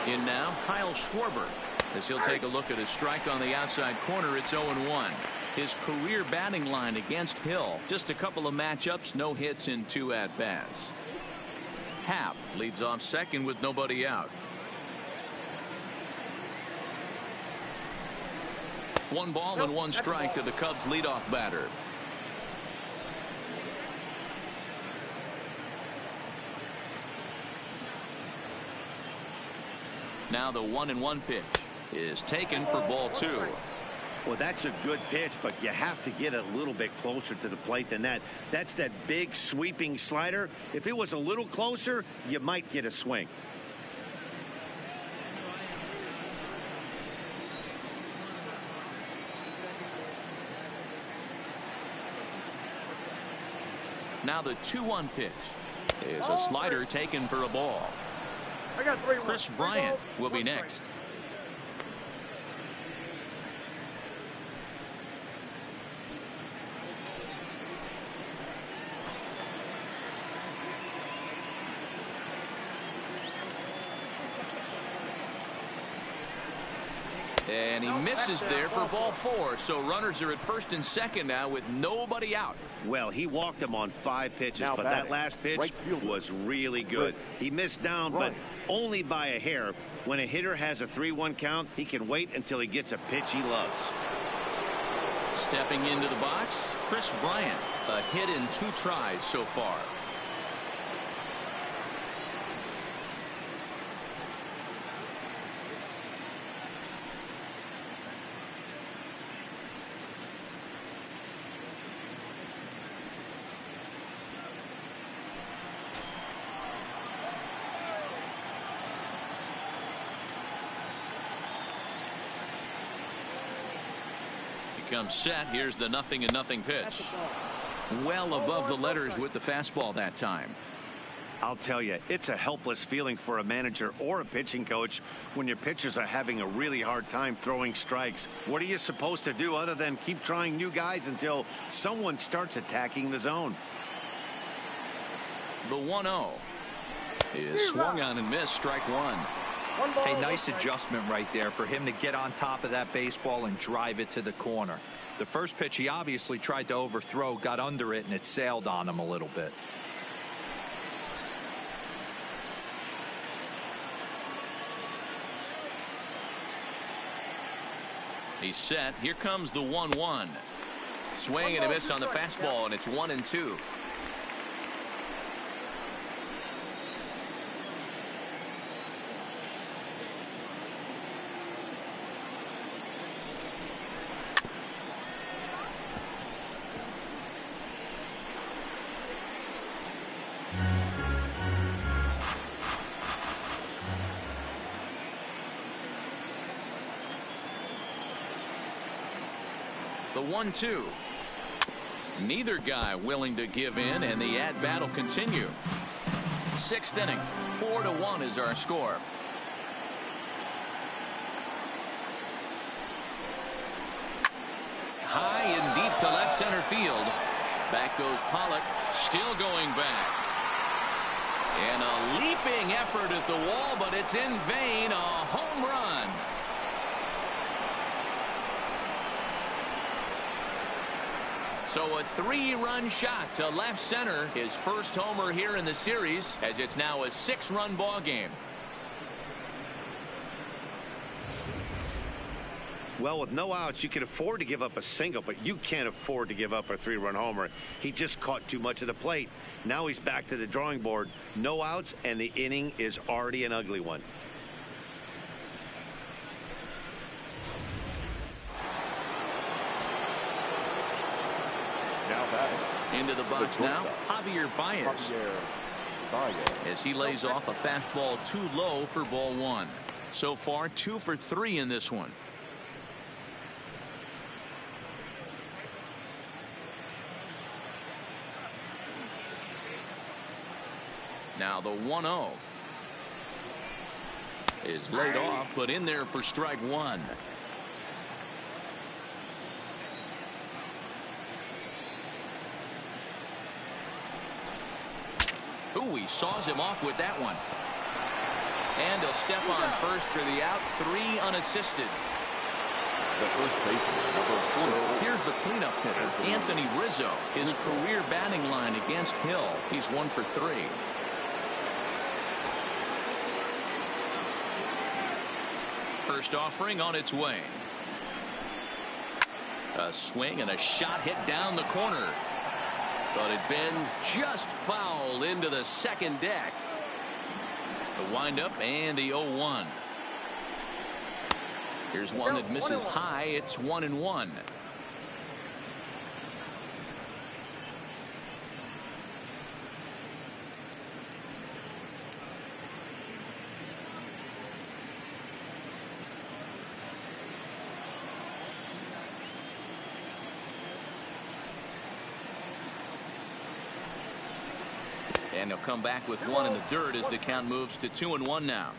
In now, Kyle Schwarber, as he'll take a look at a strike on the outside corner. It's 0-1. His career batting line against Hill. Just a couple of matchups, no hits in 2 at-bats. Happ leads off second with nobody out. 1 ball and 1 strike to the Cubs leadoff batter. Now the 1-1 pitch is taken for ball 2. Well, that's a good pitch, but you have to get a little bit closer to the plate than that. That's that big sweeping slider. If it was a little closer, you might get a swing. Now the 2-1 pitch is a slider taken for a ball. Chris Bryant will be next. And he misses there for ball 4. So runners are at first and second now with nobody out. Well, he walked him on 5 pitches, but that last pitch was really good. He missed down, but only by a hair. When a hitter has a 3-1 count, he can wait until he gets a pitch he loves. Stepping into the box, Chris Bryant. A hit in 2 tries so far. Comes set. Here's the 0-0 pitch. Well above the letters with the fastball that time. I'll tell you, it's a helpless feeling for a manager or a pitching coach when your pitchers are having a really hard time throwing strikes. What are you supposed to do other than keep trying new guys until someone starts attacking the zone? The 1-0 is swung on and missed. Strike 1. Hey, nice adjustment right there for him to get on top of that baseball and drive it to the corner. The first pitch he obviously tried to overthrow, got under it, and it sailed on him a little bit. He's set. Here comes the 1-1. Swing and a miss on the fastball, and it's 1-2. The 1-2. Neither guy willing to give in, and the at-bat will continue. 6th inning. 4-1 is our score. High and deep to left center field. Back goes Pollock, still going back. And a leaping effort at the wall, but it's in vain. A home run. So a 3-run shot to left center. His first homer here in the series, as it's now a 6-run ball game. Well, with no outs, you can afford to give up a single, but you can't afford to give up a 3-run homer. He just caught too much of the plate. Now he's back to the drawing board. No outs, and the inning is already an ugly one. Into the box now, Javier Baez. As he lays off a fastball too low for ball 1. So far 2 for 3 in this one. Now the 1-0 is laid off, but in there for strike 1. Ooh, he saws him off with that one. And he'll step on first for the out. 3 unassisted. The first baseman, number 4. So here's the cleanup hitter, Anthony Rizzo. His career batting line against Hill. He's 1 for 3. First offering on its way. A swing and a shot hit down the corner. But it bends just foul into the second deck. The windup and the 0-1. Here's one that misses high. It's 1-1. And he'll come back with 1 in the dirt as the count moves to 2-1 now.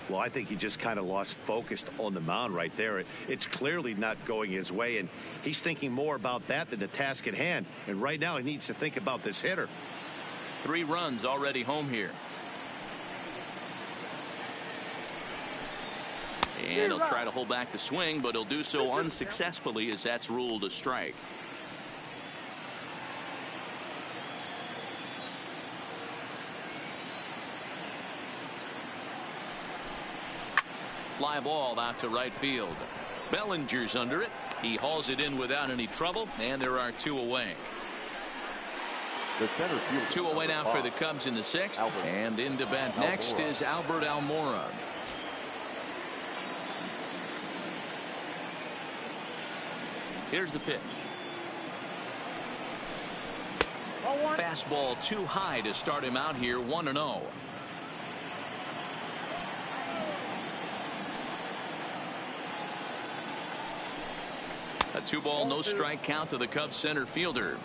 Well, I think he just kind of lost focus on the mound right there. It's clearly not going his way, and he's thinking more about that than the task at hand. And right now he needs to think about this hitter. 3 runs already home here. And he'll try to hold back the swing, but he'll do so unsuccessfully as that's ruled a strike. Fly ball out to right field. Bellinger's under it. He hauls it in without any trouble, and there are 2 away. The center field. 2 away now for the Cubs in the 6th. And into bat next is Albert Almora. Here's the pitch. Fastball too high to start him out here. 1-0. A 2-ball, no strike count to the Cubs center fielder.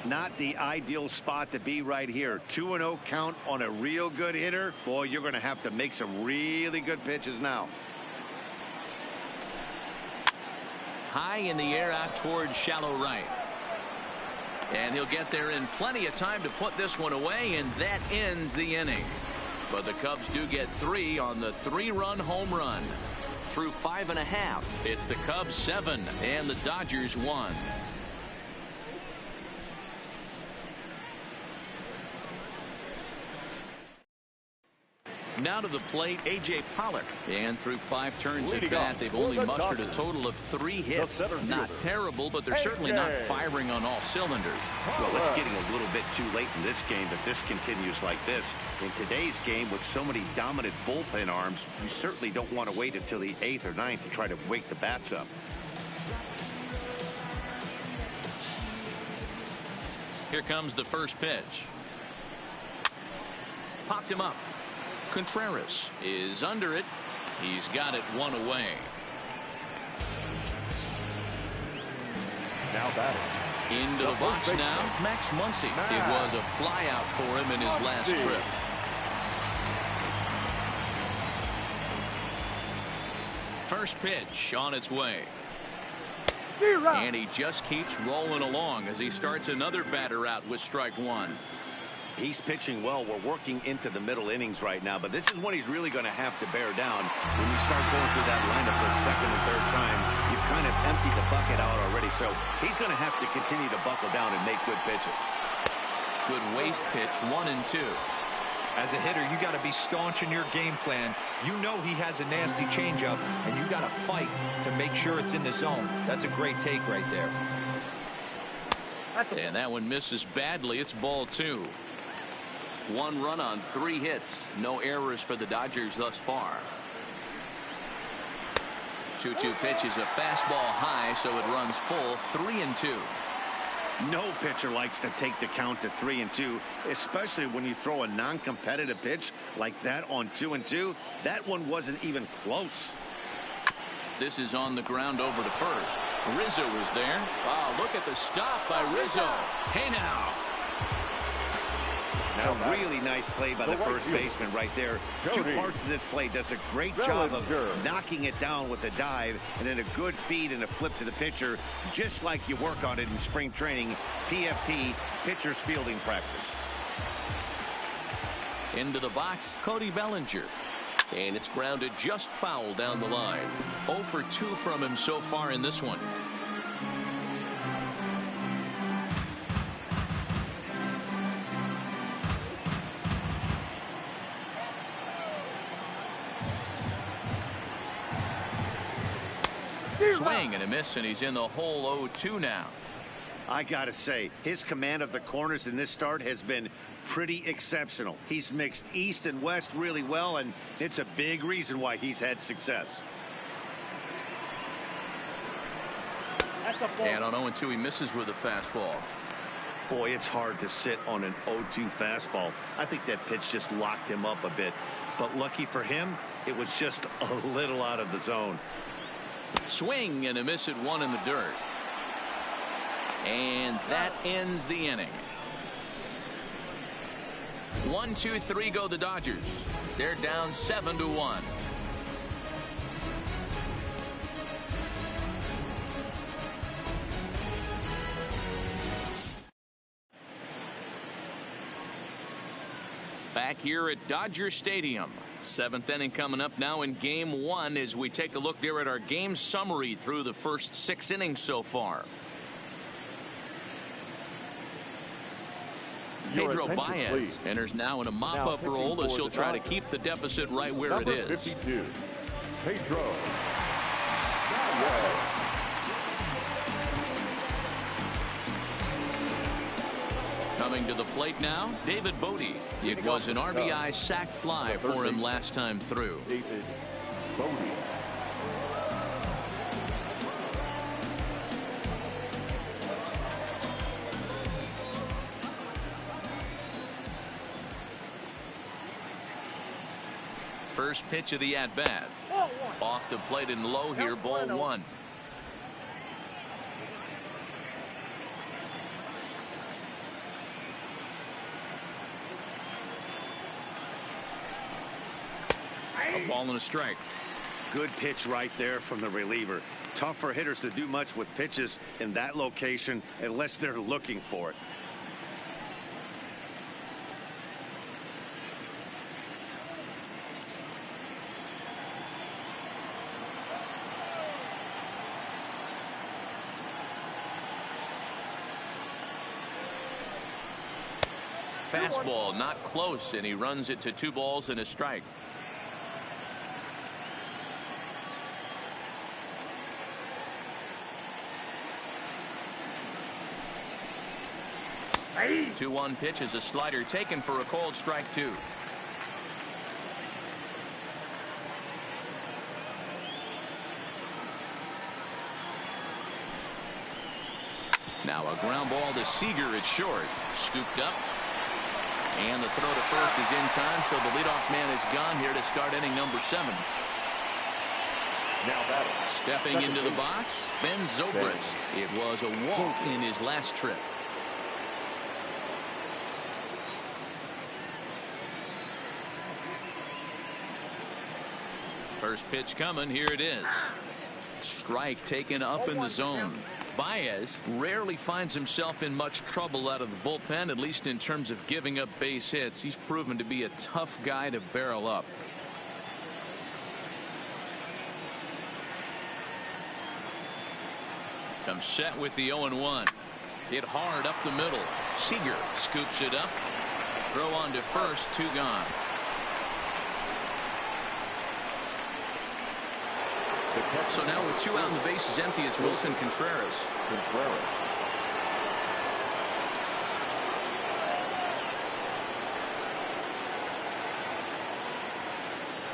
Not the ideal spot to be right here. 2-0 count on a real good hitter. Boy, you're going to have to make some really good pitches now. High in the air out towards shallow right. And he'll get there in plenty of time to put this one away, and that ends the inning. but the Cubs do get 3 on the 3-run home run. Through 5.5, it's the Cubs 7 and the Dodgers 1. Now to the plate, A.J. Pollock. And through 5 turns at bat, they've only mustered a total of 3 hits. Not terrible, but they're certainly not firing on all cylinders. Well, it's getting a little bit too late in this game if this continues like this. In today's game, with so many dominant bullpen arms, you certainly don't want to wait until the 8th or 9th to try to wake the bats up. Here comes the first pitch. Popped him up. Contreras is under it. He's got it 1 away. Now batting. Into the box now, Max Muncy. It was a flyout for him in his last trip. First pitch on its way. And he just keeps rolling along as he starts another batter out with strike 1. He's pitching well. We're working into the middle innings right now, but this is when he's really going to have to bear down. When you start going through that lineup the second and third time, you've kind of emptied the bucket out already. So he's going to have to continue to buckle down and make good pitches. Good waste pitch, 1 and 2. As a hitter, you got to be staunch in your game plan. You know he has a nasty changeup, and you got to fight to make sure it's in the zone. That's a great take right there. And that one misses badly. It's ball 2. 1 run on 3 hits. No errors for the Dodgers thus far. 2-2 pitch is a fastball high, so it runs full. 3 and 2. No pitcher likes to take the count to 3 and 2, especially when you throw a non-competitive pitch like that on 2 and 2. That one wasn't even close. This is on the ground over to first. Rizzo is there. Wow, look at the stop by Rizzo. Hey now. A really nice play by the first baseman right there. 2 parts of this play. Does a great job of knocking it down with a dive, and then a good feed and a flip to the pitcher, just like you work on it in spring training. PFP, pitcher's fielding practice. Into the box, Cody Bellinger. And it's grounded just foul down the line. 0 for 2 from him so far in this one. Swing and a miss, and he's in the hole 0-2 now. I gotta say, his command of the corners in this start has been pretty exceptional. He's mixed east and west really well, and it's a big reason why he's had success. And on 0-2, he misses with a fastball. Boy, it's hard to sit on an 0-2 fastball. I think that pitch just locked him up a bit. But lucky for him, it was just a little out of the zone. Swing and a miss at 1 in the dirt. And that ends the inning. 1, 2, 3 go the Dodgers. They're down 7-1. Back here at Dodger Stadium. 7th inning coming up now in game 1 as we take a look there at our game summary through the first 6 innings so far. Pedro Baez enters now in a mop-up role as he'll try to keep the deficit right where it is. 52, Pedro Baez. Coming to the plate now, David Bodie. It was an RBI sac fly for him last time through. David Bodie. First pitch of the at-bat. Off the plate and low here, ball 1. A ball and a strike. Good pitch right there from the reliever. Tough for hitters to do much with pitches in that location unless they're looking for it. fastball, not close, and he runs it to 2 balls and a strike. Hey. 2-1 pitch is a slider taken for a called strike 2. Now a ground ball to Seager at short. Scooped up. And the throw to first is in time, so the leadoff man is gone here to start inning number 7. Now batting. Stepping into the box, Ben Zobrist. It was a walk in his last trip. First pitch coming. Here it is. Strike taken up in the zone. Baez rarely finds himself in much trouble out of the bullpen, at least in terms of giving up base hits. He's proven to be a tough guy to barrel up. Comes set with the 0-1. Hit hard up the middle. Seager scoops it up. Throw on to first, 2 gone. So now with 2 out and the bases empty, it's Wilson Contreras.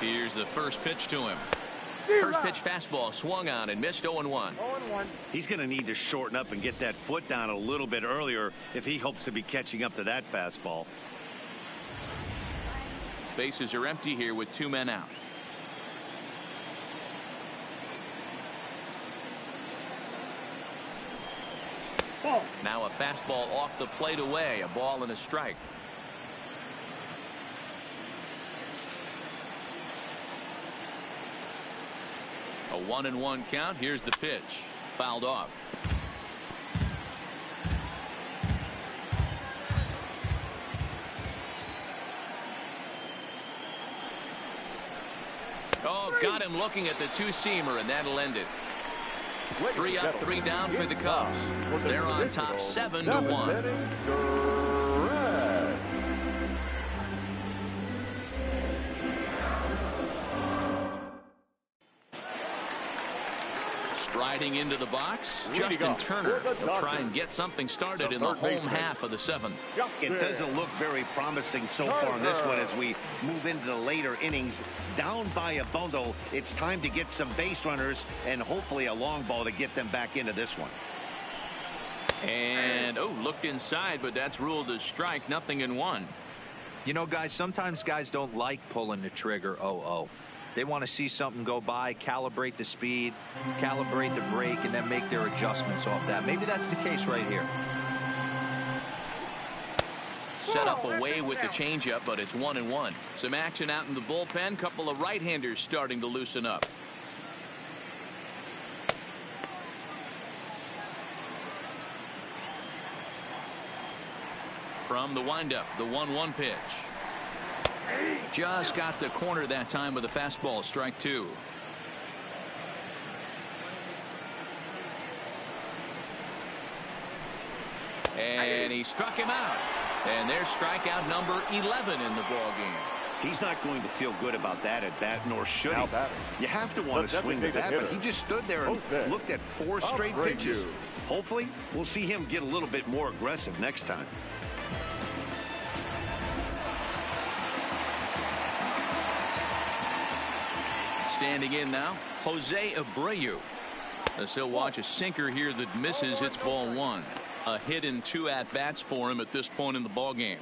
Here's the first pitch to him. First pitch fastball swung on and missed. 0-1. He's going to need to shorten up and get that foot down a little bit earlier if he hopes to be catching up to that fastball. Bases are empty here with 2 men out. Now a fastball off the plate away. A ball and a strike. A 1-1 count. Here's the pitch. Fouled off. Oh, got him looking at the 2-seamer, and that'll end it. 3 up, 3 down for the Cubs. They're on top 7-1. Striding into the box, Justin Turner will try and get something started in the home half of the 7th. It doesn't look very promising so far in this one as we move into the later innings. Down by a bundle, it's time to get some base runners and hopefully a long ball to get them back into this one. And, looked inside, but that's ruled a strike. 0-1. You know, guys, sometimes guys don't like pulling the trigger 0-0. They want to see something go by, calibrate the speed, calibrate the brake, and then make their adjustments off that. Maybe that's the case right here. Set up away with the changeup, but it's 1-1. Some action out in the bullpen. Couple of right-handers starting to loosen up. From the windup, the 1-1 pitch. Just got the corner that time with a fastball. Strike 2. And he struck him out. And there's strikeout number 11 in the ballgame. He's not going to feel good about that at bat, nor should he. You have to want to swing the bat, but he just stood there and looked at 4 straight pitches. Hopefully, we'll see him get a little bit more aggressive next time. Standing in now, Jose Abreu. As he'll watch a sinker here that misses. It's ball 1. A hit in 2 at-bats for him at this point in the ball game.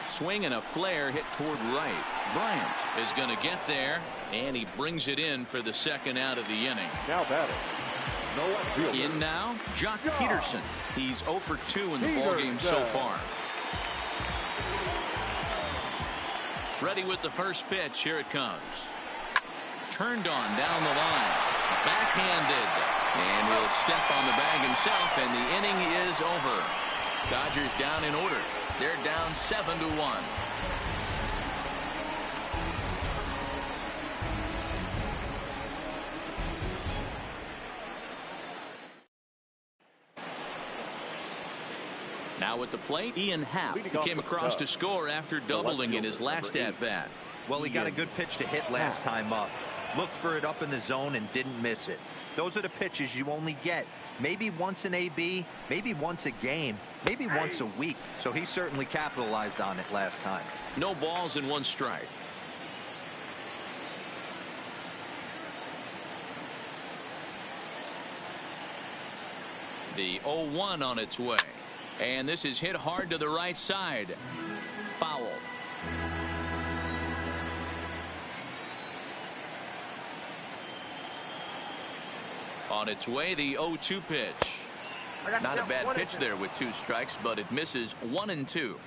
Swing and a flare hit toward right. Bryant is going to get there, and he brings it in for the 2nd out of the inning. Now batting. In now, Jock Peterson. He's 0 for 2 in the ballgame so far. Ready with the first pitch. Here it comes. Turned on down the line. Backhanded. And he'll step on the bag himself, and the inning is over. Dodgers down in order. They're down 7-1. Now at the plate, Ian Happ, who came across to score after doubling in his last at-bat. Well, he got a good pitch to hit last time up. Looked for it up in the zone and didn't miss it. Those are the pitches you only get maybe once an AB, maybe once a game, maybe once a week. So he certainly capitalized on it last time. No balls and 1 strike. The 0-1 on its way. And this is hit hard to the right side. Foul. On its way, the 0-2 pitch. Not a bad pitch there with 2 strikes, but it misses 1 and 2.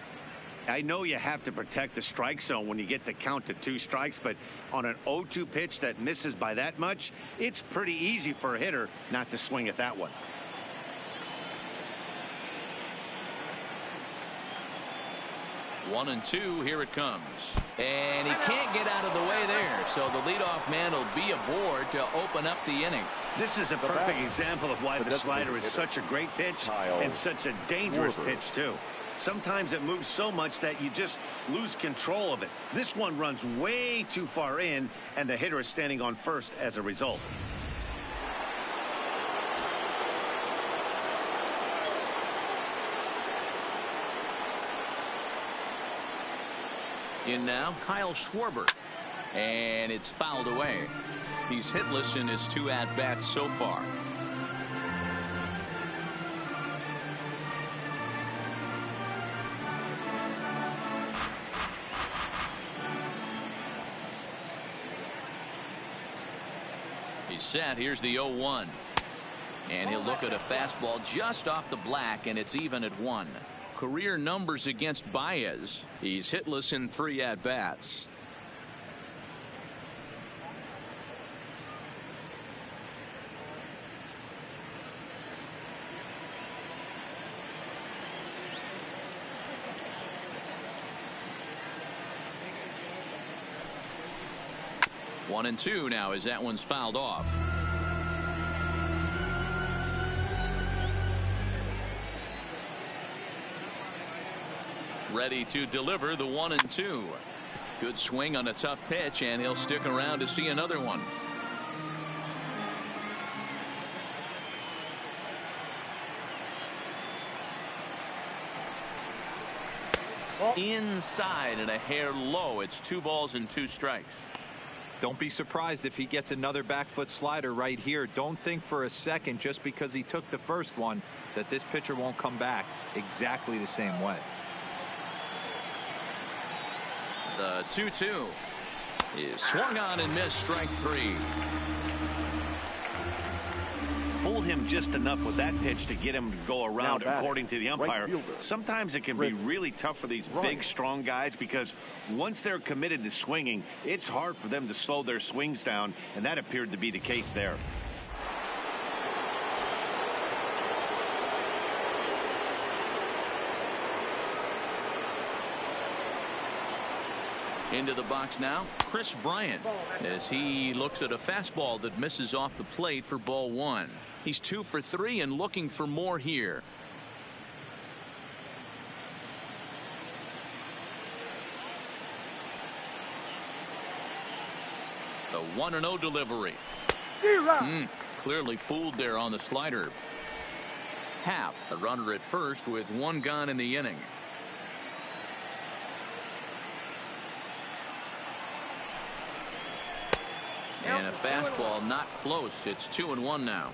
I know you have to protect the strike zone when you get the count to 2 strikes, but on an 0-2 pitch that misses by that much, it's pretty easy for a hitter not to swing at that one. One and 2, here it comes. And he can't get out of the way there, so the leadoff man will be aboard to open up the inning. This is a perfect example of why the slider is such a great pitch and such a dangerous pitch, too. Sometimes it moves so much that you just lose control of it. This one runs way too far in, and the hitter is standing on first as a result. In now, Kyle Schwarber. And it's fouled away. He's hitless in his 2 at-bats so far. He's set. Here's the 0-1. And he'll look at a fastball just off the black, and it's even at 1. Career numbers against Baez. He's hitless in 3 at-bats. One and 2 now as that one's fouled off. Ready to deliver the 1 and 2. Good swing on a tough pitch, and he'll stick around to see another one. Inside and a hair low. It's 2 balls and 2 strikes. Don't be surprised if he gets another back foot slider right here. Don't think for a second, just because he took the first one, that this pitcher won't come back exactly the same way. The 2-2 is swung on and missed, strike 3. Fool him just enough with that pitch to get him to go around, according to the umpire. Sometimes it can be really tough for these big, strong guys, because once they're committed to swinging, it's hard for them to slow their swings down, and that appeared to be the case there. Into the box now, Chris Bryant, as he looks at a fastball that misses off the plate for ball 1. He's 2 for 3 and looking for more here. The 1-0 delivery. Clearly fooled there on the slider. Happ, a runner at first with 1 gone in the inning. And a fastball not close. It's 2-1 now.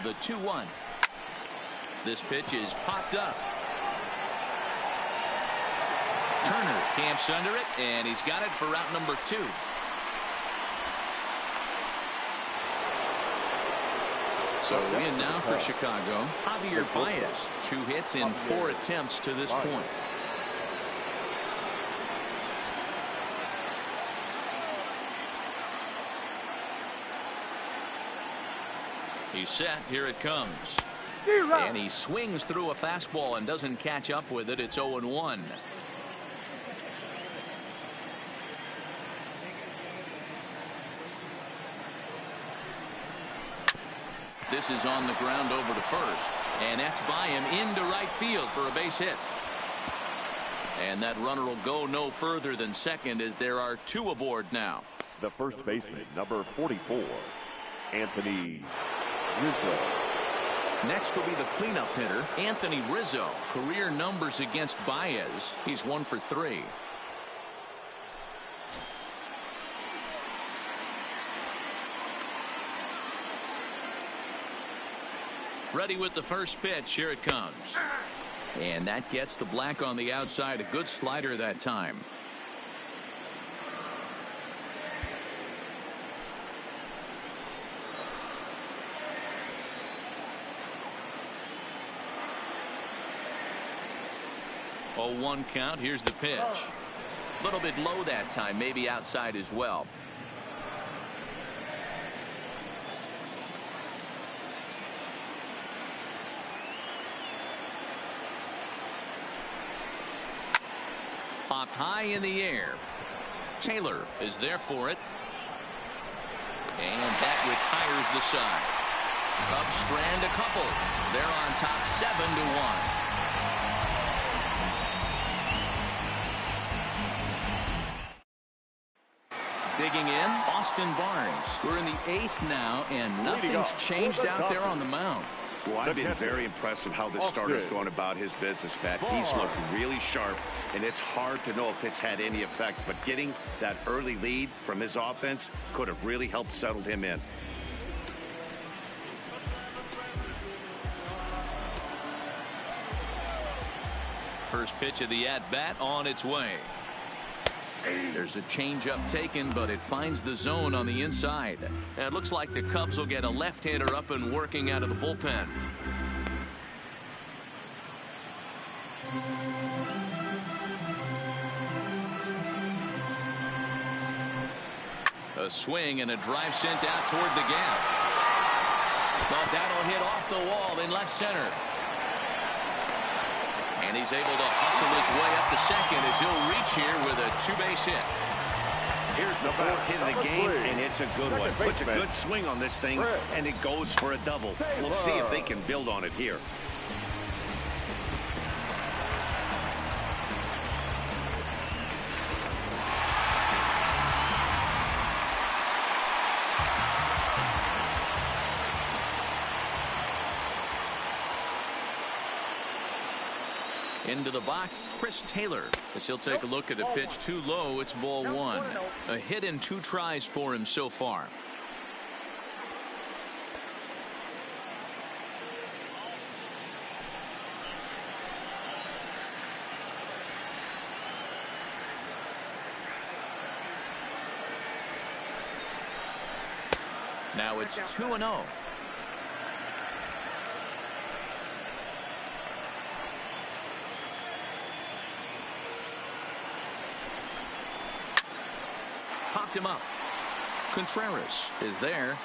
The 2-1. This pitch is popped up. Turner camps under it, and he's got it for route number 2. So in now for Chicago, Javier Baez, 2 hits in 4 attempts to this point. He's set. Here it comes. And he swings through a fastball and doesn't catch up with it. It's 0-1. This is on the ground over to first. And that's by him into right field for a base hit. And that runner will go no further than second as there are 2 aboard now. The first baseman, number 44, Anthony Rizzo. Next will be the cleanup hitter, Anthony Rizzo. Career numbers against Baez. He's 1 for 3. Ready with the first pitch. Here it comes. And that gets the black on the outside. A good slider that time. Oh, 1 count. Here's the pitch. A little bit low that time. Maybe outside as well. Popped high in the air. Taylor is there for it. And that retires the side. Cubs strand a couple. They're on top 7-1. Digging in, Austin Barnes. We're in the 8th now, and nothing's changed out there on the mound. Well, I've been very impressed with how this starter's going about his business, Pat. He's looked really sharp, and it's hard to know if it's had any effect. But getting that early lead from his offense could have really helped settle him in. First pitch of the at-bat on its way. There's a changeup taken, but it finds the zone on the inside. And it looks like the Cubs will get a left-hander up and working out of the bullpen. A swing and a drive sent out toward the gap. But that'll hit off the wall in left center. And he's able to hustle his way up to second as he'll reach here with a 2-base hit. Here's the 4th hit of the game, and it's a good one. Puts a good swing on this thing, and it goes for a double. We'll see if they can build on it here. Into the box, Chris Taylor, as he'll take a look at a pitch too low. It's ball 1. A hit in 2 tries for him so far. Now it's 2-0. Popped him up. Contreras is there.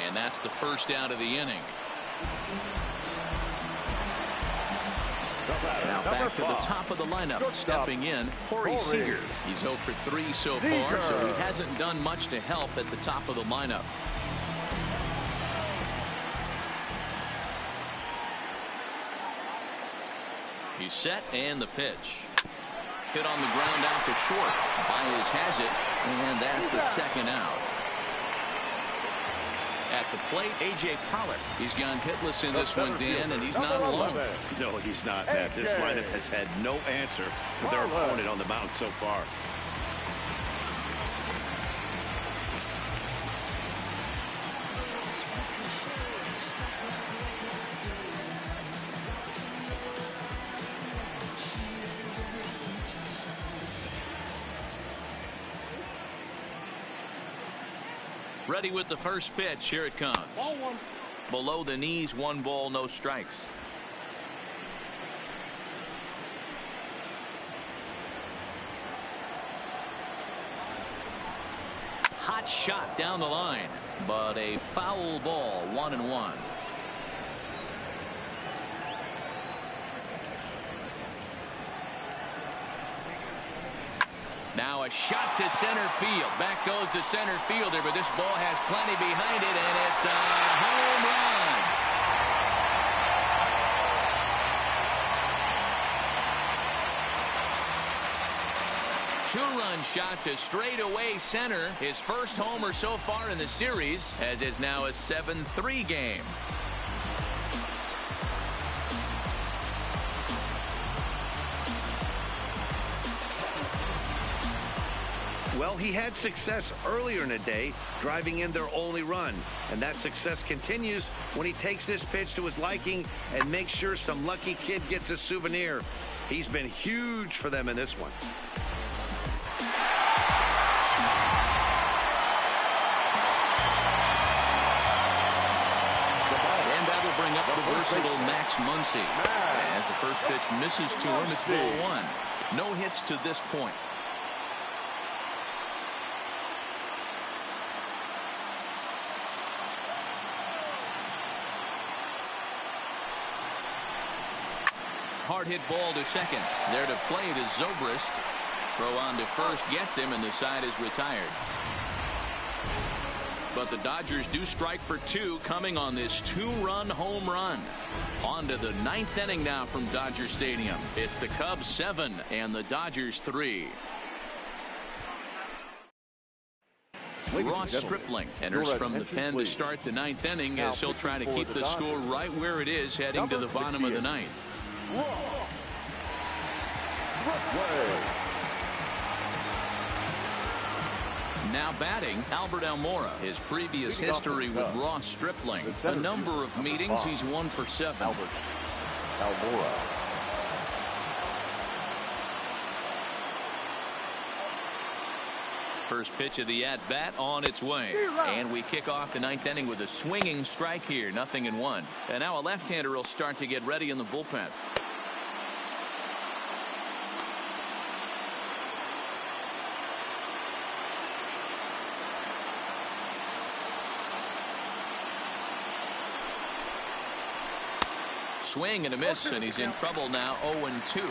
And that's the first out of the inning. Now back to the top of the lineup. Stepping in, Corey Seager. He's 0 for 3 so far, so he hasn't done much to help at the top of the lineup. He's set, and the pitch. Hit on the ground out to short. Baez has it, and that's the second out. At the plate, A.J. Pollock. He's gone hitless in this one, Dan, and he's not alone. No, he's not, Matt. This lineup has had no answer to their opponent on the mound so far. Ready with the first pitch. Here it comes. Below the knees, 1 ball, no strikes. Hot shot down the line, but a foul ball, 1-1. Now a shot to center field. Back goes the center fielder, but this ball has plenty behind it, and it's a home run. Two-run shot to straightaway center. His first homer so far in the series, as it's now a 7-3 game. Well, he had success earlier in the day, driving in their only run. And that success continues when he takes this pitch to his liking and makes sure some lucky kid gets a souvenir. He's been huge for them in this one. And that will bring up the versatile Max Muncy. As the first pitch misses to him, it's ball one. No hits to this point. Hard hit ball to second. There to play it is Zobrist. Throw on to first gets him, and the side is retired. But the Dodgers do strike for two, coming on this two-run home run. On to the ninth inning now from Dodger Stadium. It's the Cubs 7 and the Dodgers 3. Ross Stripling enters from the pen to start the ninth inning, as he'll try to keep the score right where it is heading to the bottom of the ninth. Now batting, Albert Almora. His previous history with Ross Stripling, a number of meetings, he's 1 for 7. Albert Almora. First pitch of the at-bat on its way. And we kick off the ninth inning with a swinging strike here. 0-1. And now a left-hander will start to get ready in the bullpen. Swing and a miss, and he's in trouble now. 0-2.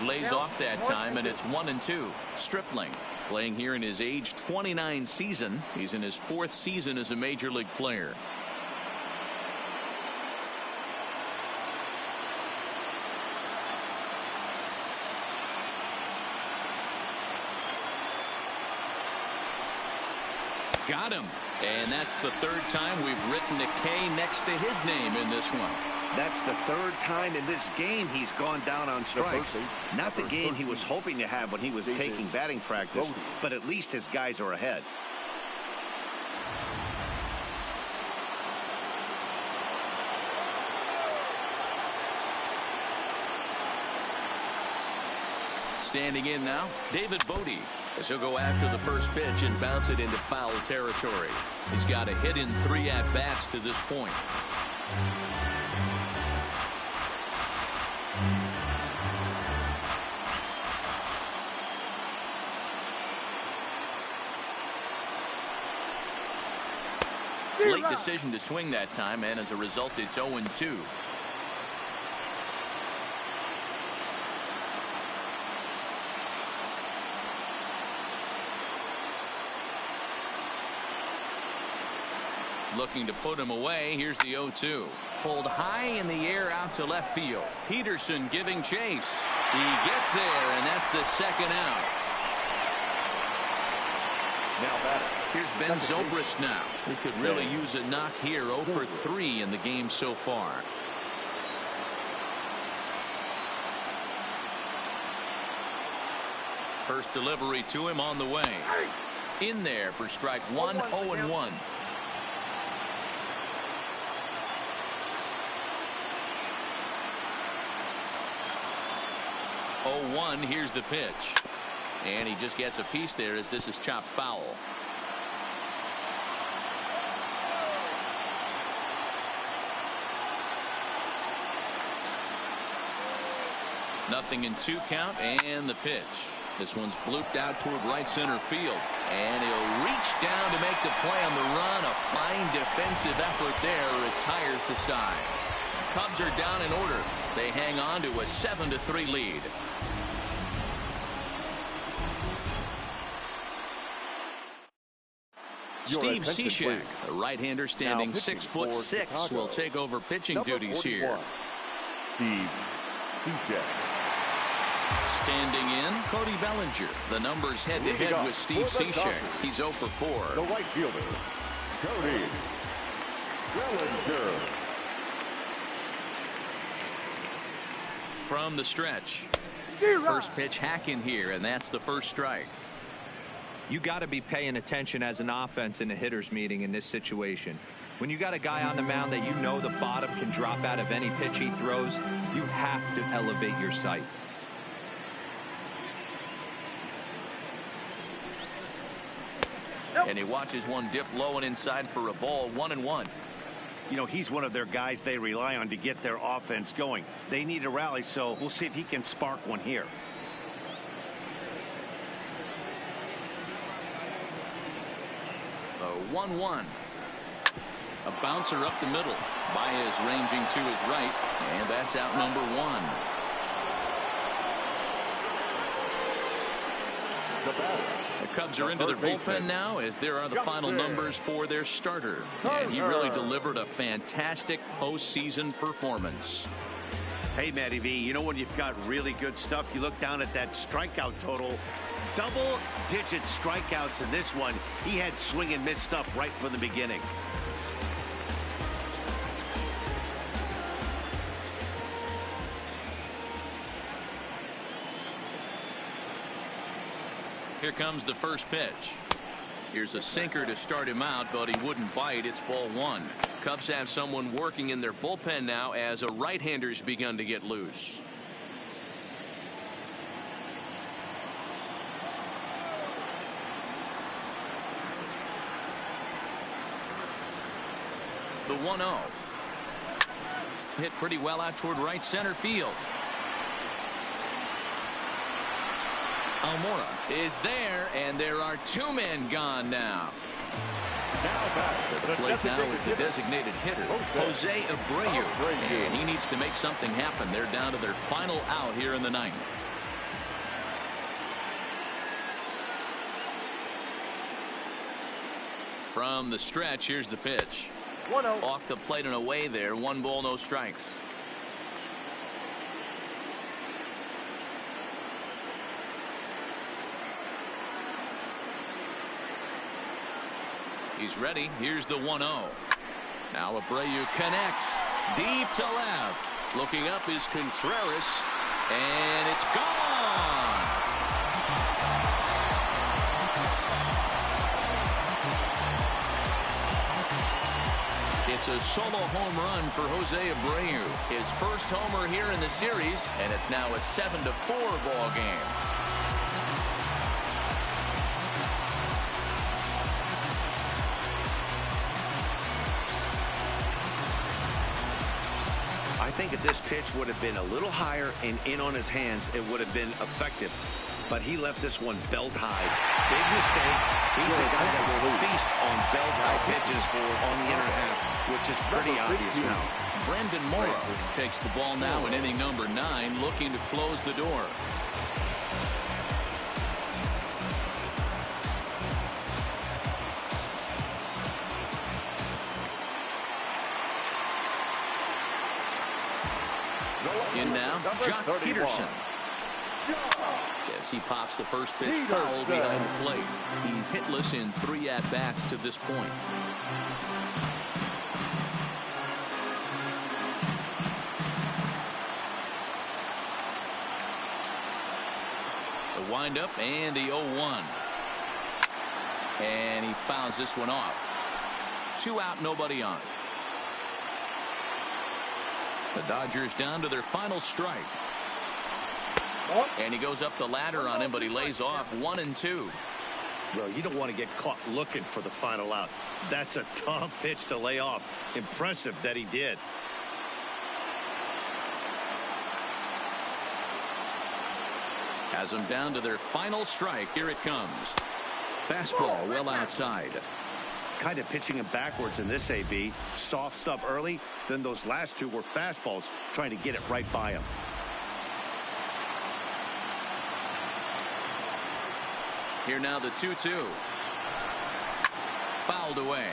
Lays off that time, and it's 1-2. Stripling playing here in his age 29 season. He's in his 4th season as a major league player. Got him. And that's the 3rd time we've written a K next to his name in this one. That's the 3rd time in this game he's gone down on strikes. Not the game he was hoping to have when he was taking batting practice, but at least his guys are ahead. Standing in now, David Bodie, as he'll go after the first pitch and bounce it into foul territory. He's got a hit in 3 at-bats to this point. Late decision to swing that time, and as a result, it's 0-2. Looking to put him away. Here's the 0-2. Pulled high in the air out to left field. Peterson giving chase. He gets there, and that's the 2nd out. Now batting. Here's Ben Zobrist now. He could really use a knock here. 0 for 3 in the game so far. First delivery to him on the way. In there for strike 1. 0-1. 0-1. Here's the pitch. And he just gets a piece there as this is chopped foul. Nothing in 2 count, and the pitch. This one's blooped out toward right center field. And he'll reach down to make the play on the run. A fine defensive effort there. Retires the side. Cubs are down in order. They hang on to a 7-3 lead. Steve Cishek, a right-hander standing 6'6", will take over pitching duties here. Steve Cishek. Standing in, Cody Bellinger. The numbers head-to-head with Steve Cishek. He's 0 for 4. The right fielder, Cody Bellinger. From the stretch. First pitch hack in here, and that's the first strike. You got to be paying attention as an offense in a hitter's meeting in this situation. When you got a guy on the mound that you know the bottom can drop out of any pitch he throws, you have to elevate your sights. And he watches one dip low and inside for a ball. 1-1. You know, he's one of their guys they rely on to get their offense going. They need a rally, so we'll see if he can spark one here. A 1-1. A bouncer up the middle. Baez ranging to his right, and that's out number 1. The Cubs are into their bullpen now, as there are the final numbers for their starter. And he really delivered a fantastic postseason performance. Hey, Matty V, you know when you've got really good stuff, you look down at that strikeout total. Double-digit strikeouts in this one. He had swing and miss stuff right from the beginning. Here comes the first pitch. Here's a sinker to start him out, but he wouldn't bite. It's ball 1. Cubs have someone working in their bullpen now as a right-hander's begun to get loose. The 1-0. Hit pretty well out toward right center field. Almora is there, and there are 2 men gone now. At the plate now is the designated hitter, Jose Abreu. And he needs to make something happen. They're down to their final out here in the 9th. From the stretch, here's the pitch. 1-0. Off the plate and away there. 1 ball, no strikes. He's ready. Here's the 1-0. Now Abreu connects deep to left. Looking up is Contreras, and it's gone. It's a solo home run for Jose Abreu. His first homer here in the series, and it's now a 7-4 ball game. I think if this pitch would have been a little higher and in on his hands, it would have been effective. But he left this one belt high. Big mistake. He's a guy that will feast on belt high pitches on the inner half, which is pretty obvious now. Brendan Morrow takes the ball now in inning number 9, looking to close the door. In now, Jock Peterson. As he pops the first pitch foul behind the plate. He's hitless in 3 at-bats to this point. The windup and the 0-1. And he fouls this one off. 2 out, nobody on. The Dodgers down to their final strike. And he goes up the ladder on him, but he lays off 1-2. Well, you don't want to get caught looking for the final out. That's a tough pitch to lay off. Impressive that he did. Has them down to their final strike. Here it comes. Fastball well outside. Kind of pitching him backwards in this AB. Soft stuff early, then those last two were fastballs, trying to get it right by him. Here now the 2-2. Fouled away.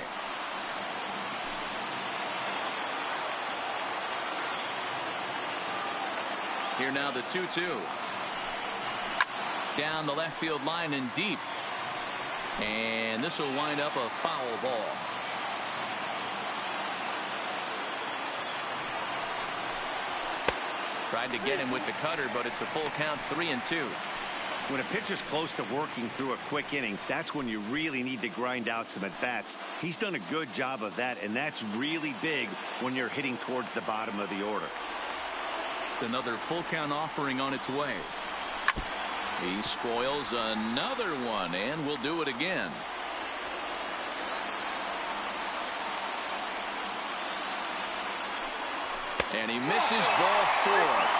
Here now the 2-2. Down the left field line and deep. And this will wind up a foul ball. Tried to get him with the cutter, but it's a full count, 3-2. When a pitcher's close to working through a quick inning, that's when you really need to grind out some at-bats. He's done a good job of that, and that's really big when you're hitting towards the bottom of the order. Another full count offering on its way. He spoils another one, and will do it again. And he misses ball 4.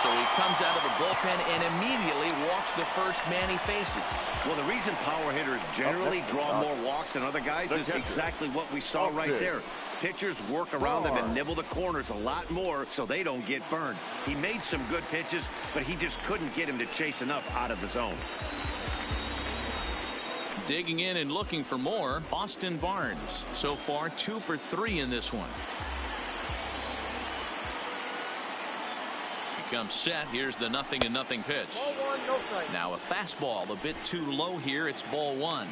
So he comes out of the bullpen and immediately walks the first man he faces. Well, the reason power hitters generally draw more walks than other guys is exactly what we saw right there. Pitchers work around them and nibble the corners a lot more so they don't get burned. He made some good pitches, but he just couldn't get him to chase enough out of the zone. Digging in and looking for more, Austin Barnes. So far 2 for 3 in this one. Comes set. Here's the 0-0 pitch. Ball 1, no strike. Now a fastball a bit too low here. It's ball 1.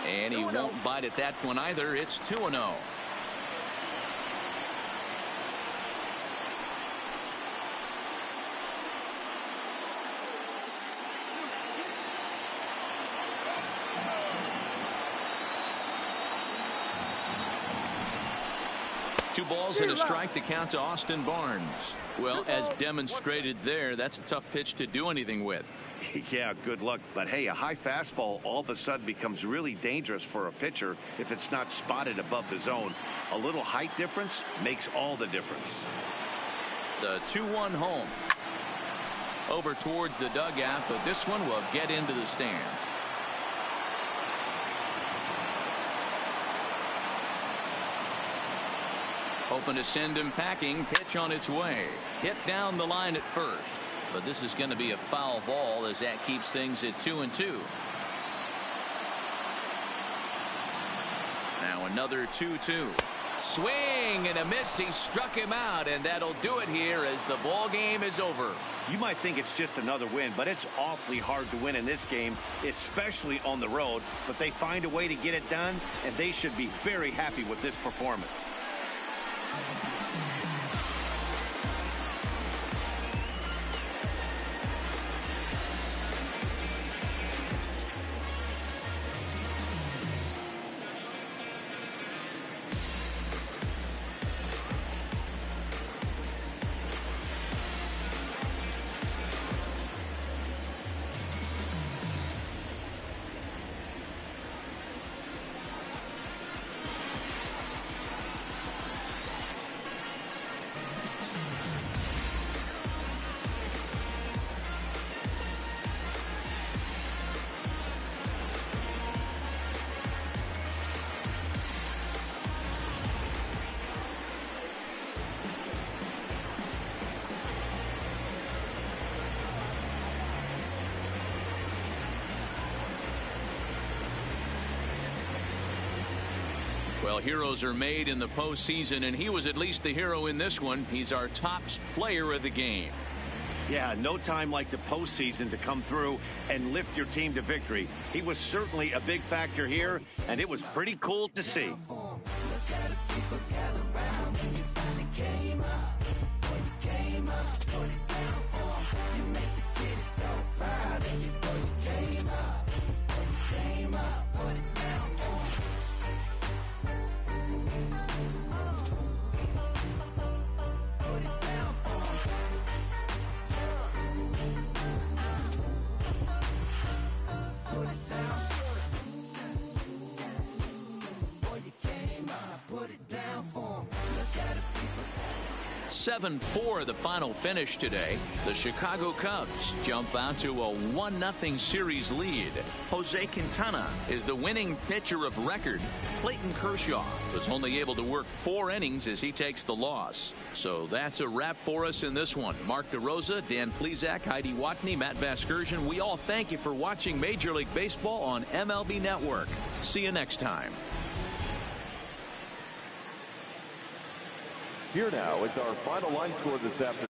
And he won't bite at that one either. It's 2-0. Two balls and a strike to count to Austin Barnes. Well, as demonstrated there, that's a tough pitch to do anything with. Yeah, good luck. But hey, a high fastball all of a sudden becomes really dangerous for a pitcher if it's not spotted above the zone. A little height difference makes all the difference. The 2-1 home. Over towards the dugout, but this one will get into the stands. Hoping to send him packing. Pitch on its way. Hit down the line at first. But this is going to be a foul ball as that keeps things at 2-2. Now another 2-2. Swing and a miss. He struck him out, and that'll do it here as the ball game is over. You might think it's just another win, but it's awfully hard to win in this game, especially on the road. But they find a way to get it done, and they should be very happy with this performance. Well, heroes are made in the postseason, and he was at least the hero in this one. He's our top player of the game. Yeah, no time like the postseason to come through and lift your team to victory. He was certainly a big factor here, and it was pretty cool to see. 7-4 the final finish today. The Chicago Cubs jump out to a 1-0 series lead. Jose Quintana is the winning pitcher of record. Clayton Kershaw was only able to work 4 innings as he takes the loss. So that's a wrap for us in this one. Mark DeRosa, Dan Plesac, Heidi Watney, Matt Vasgersian, we all thank you for watching Major League Baseball on MLB Network. See you next time. Here now is our final line score this afternoon.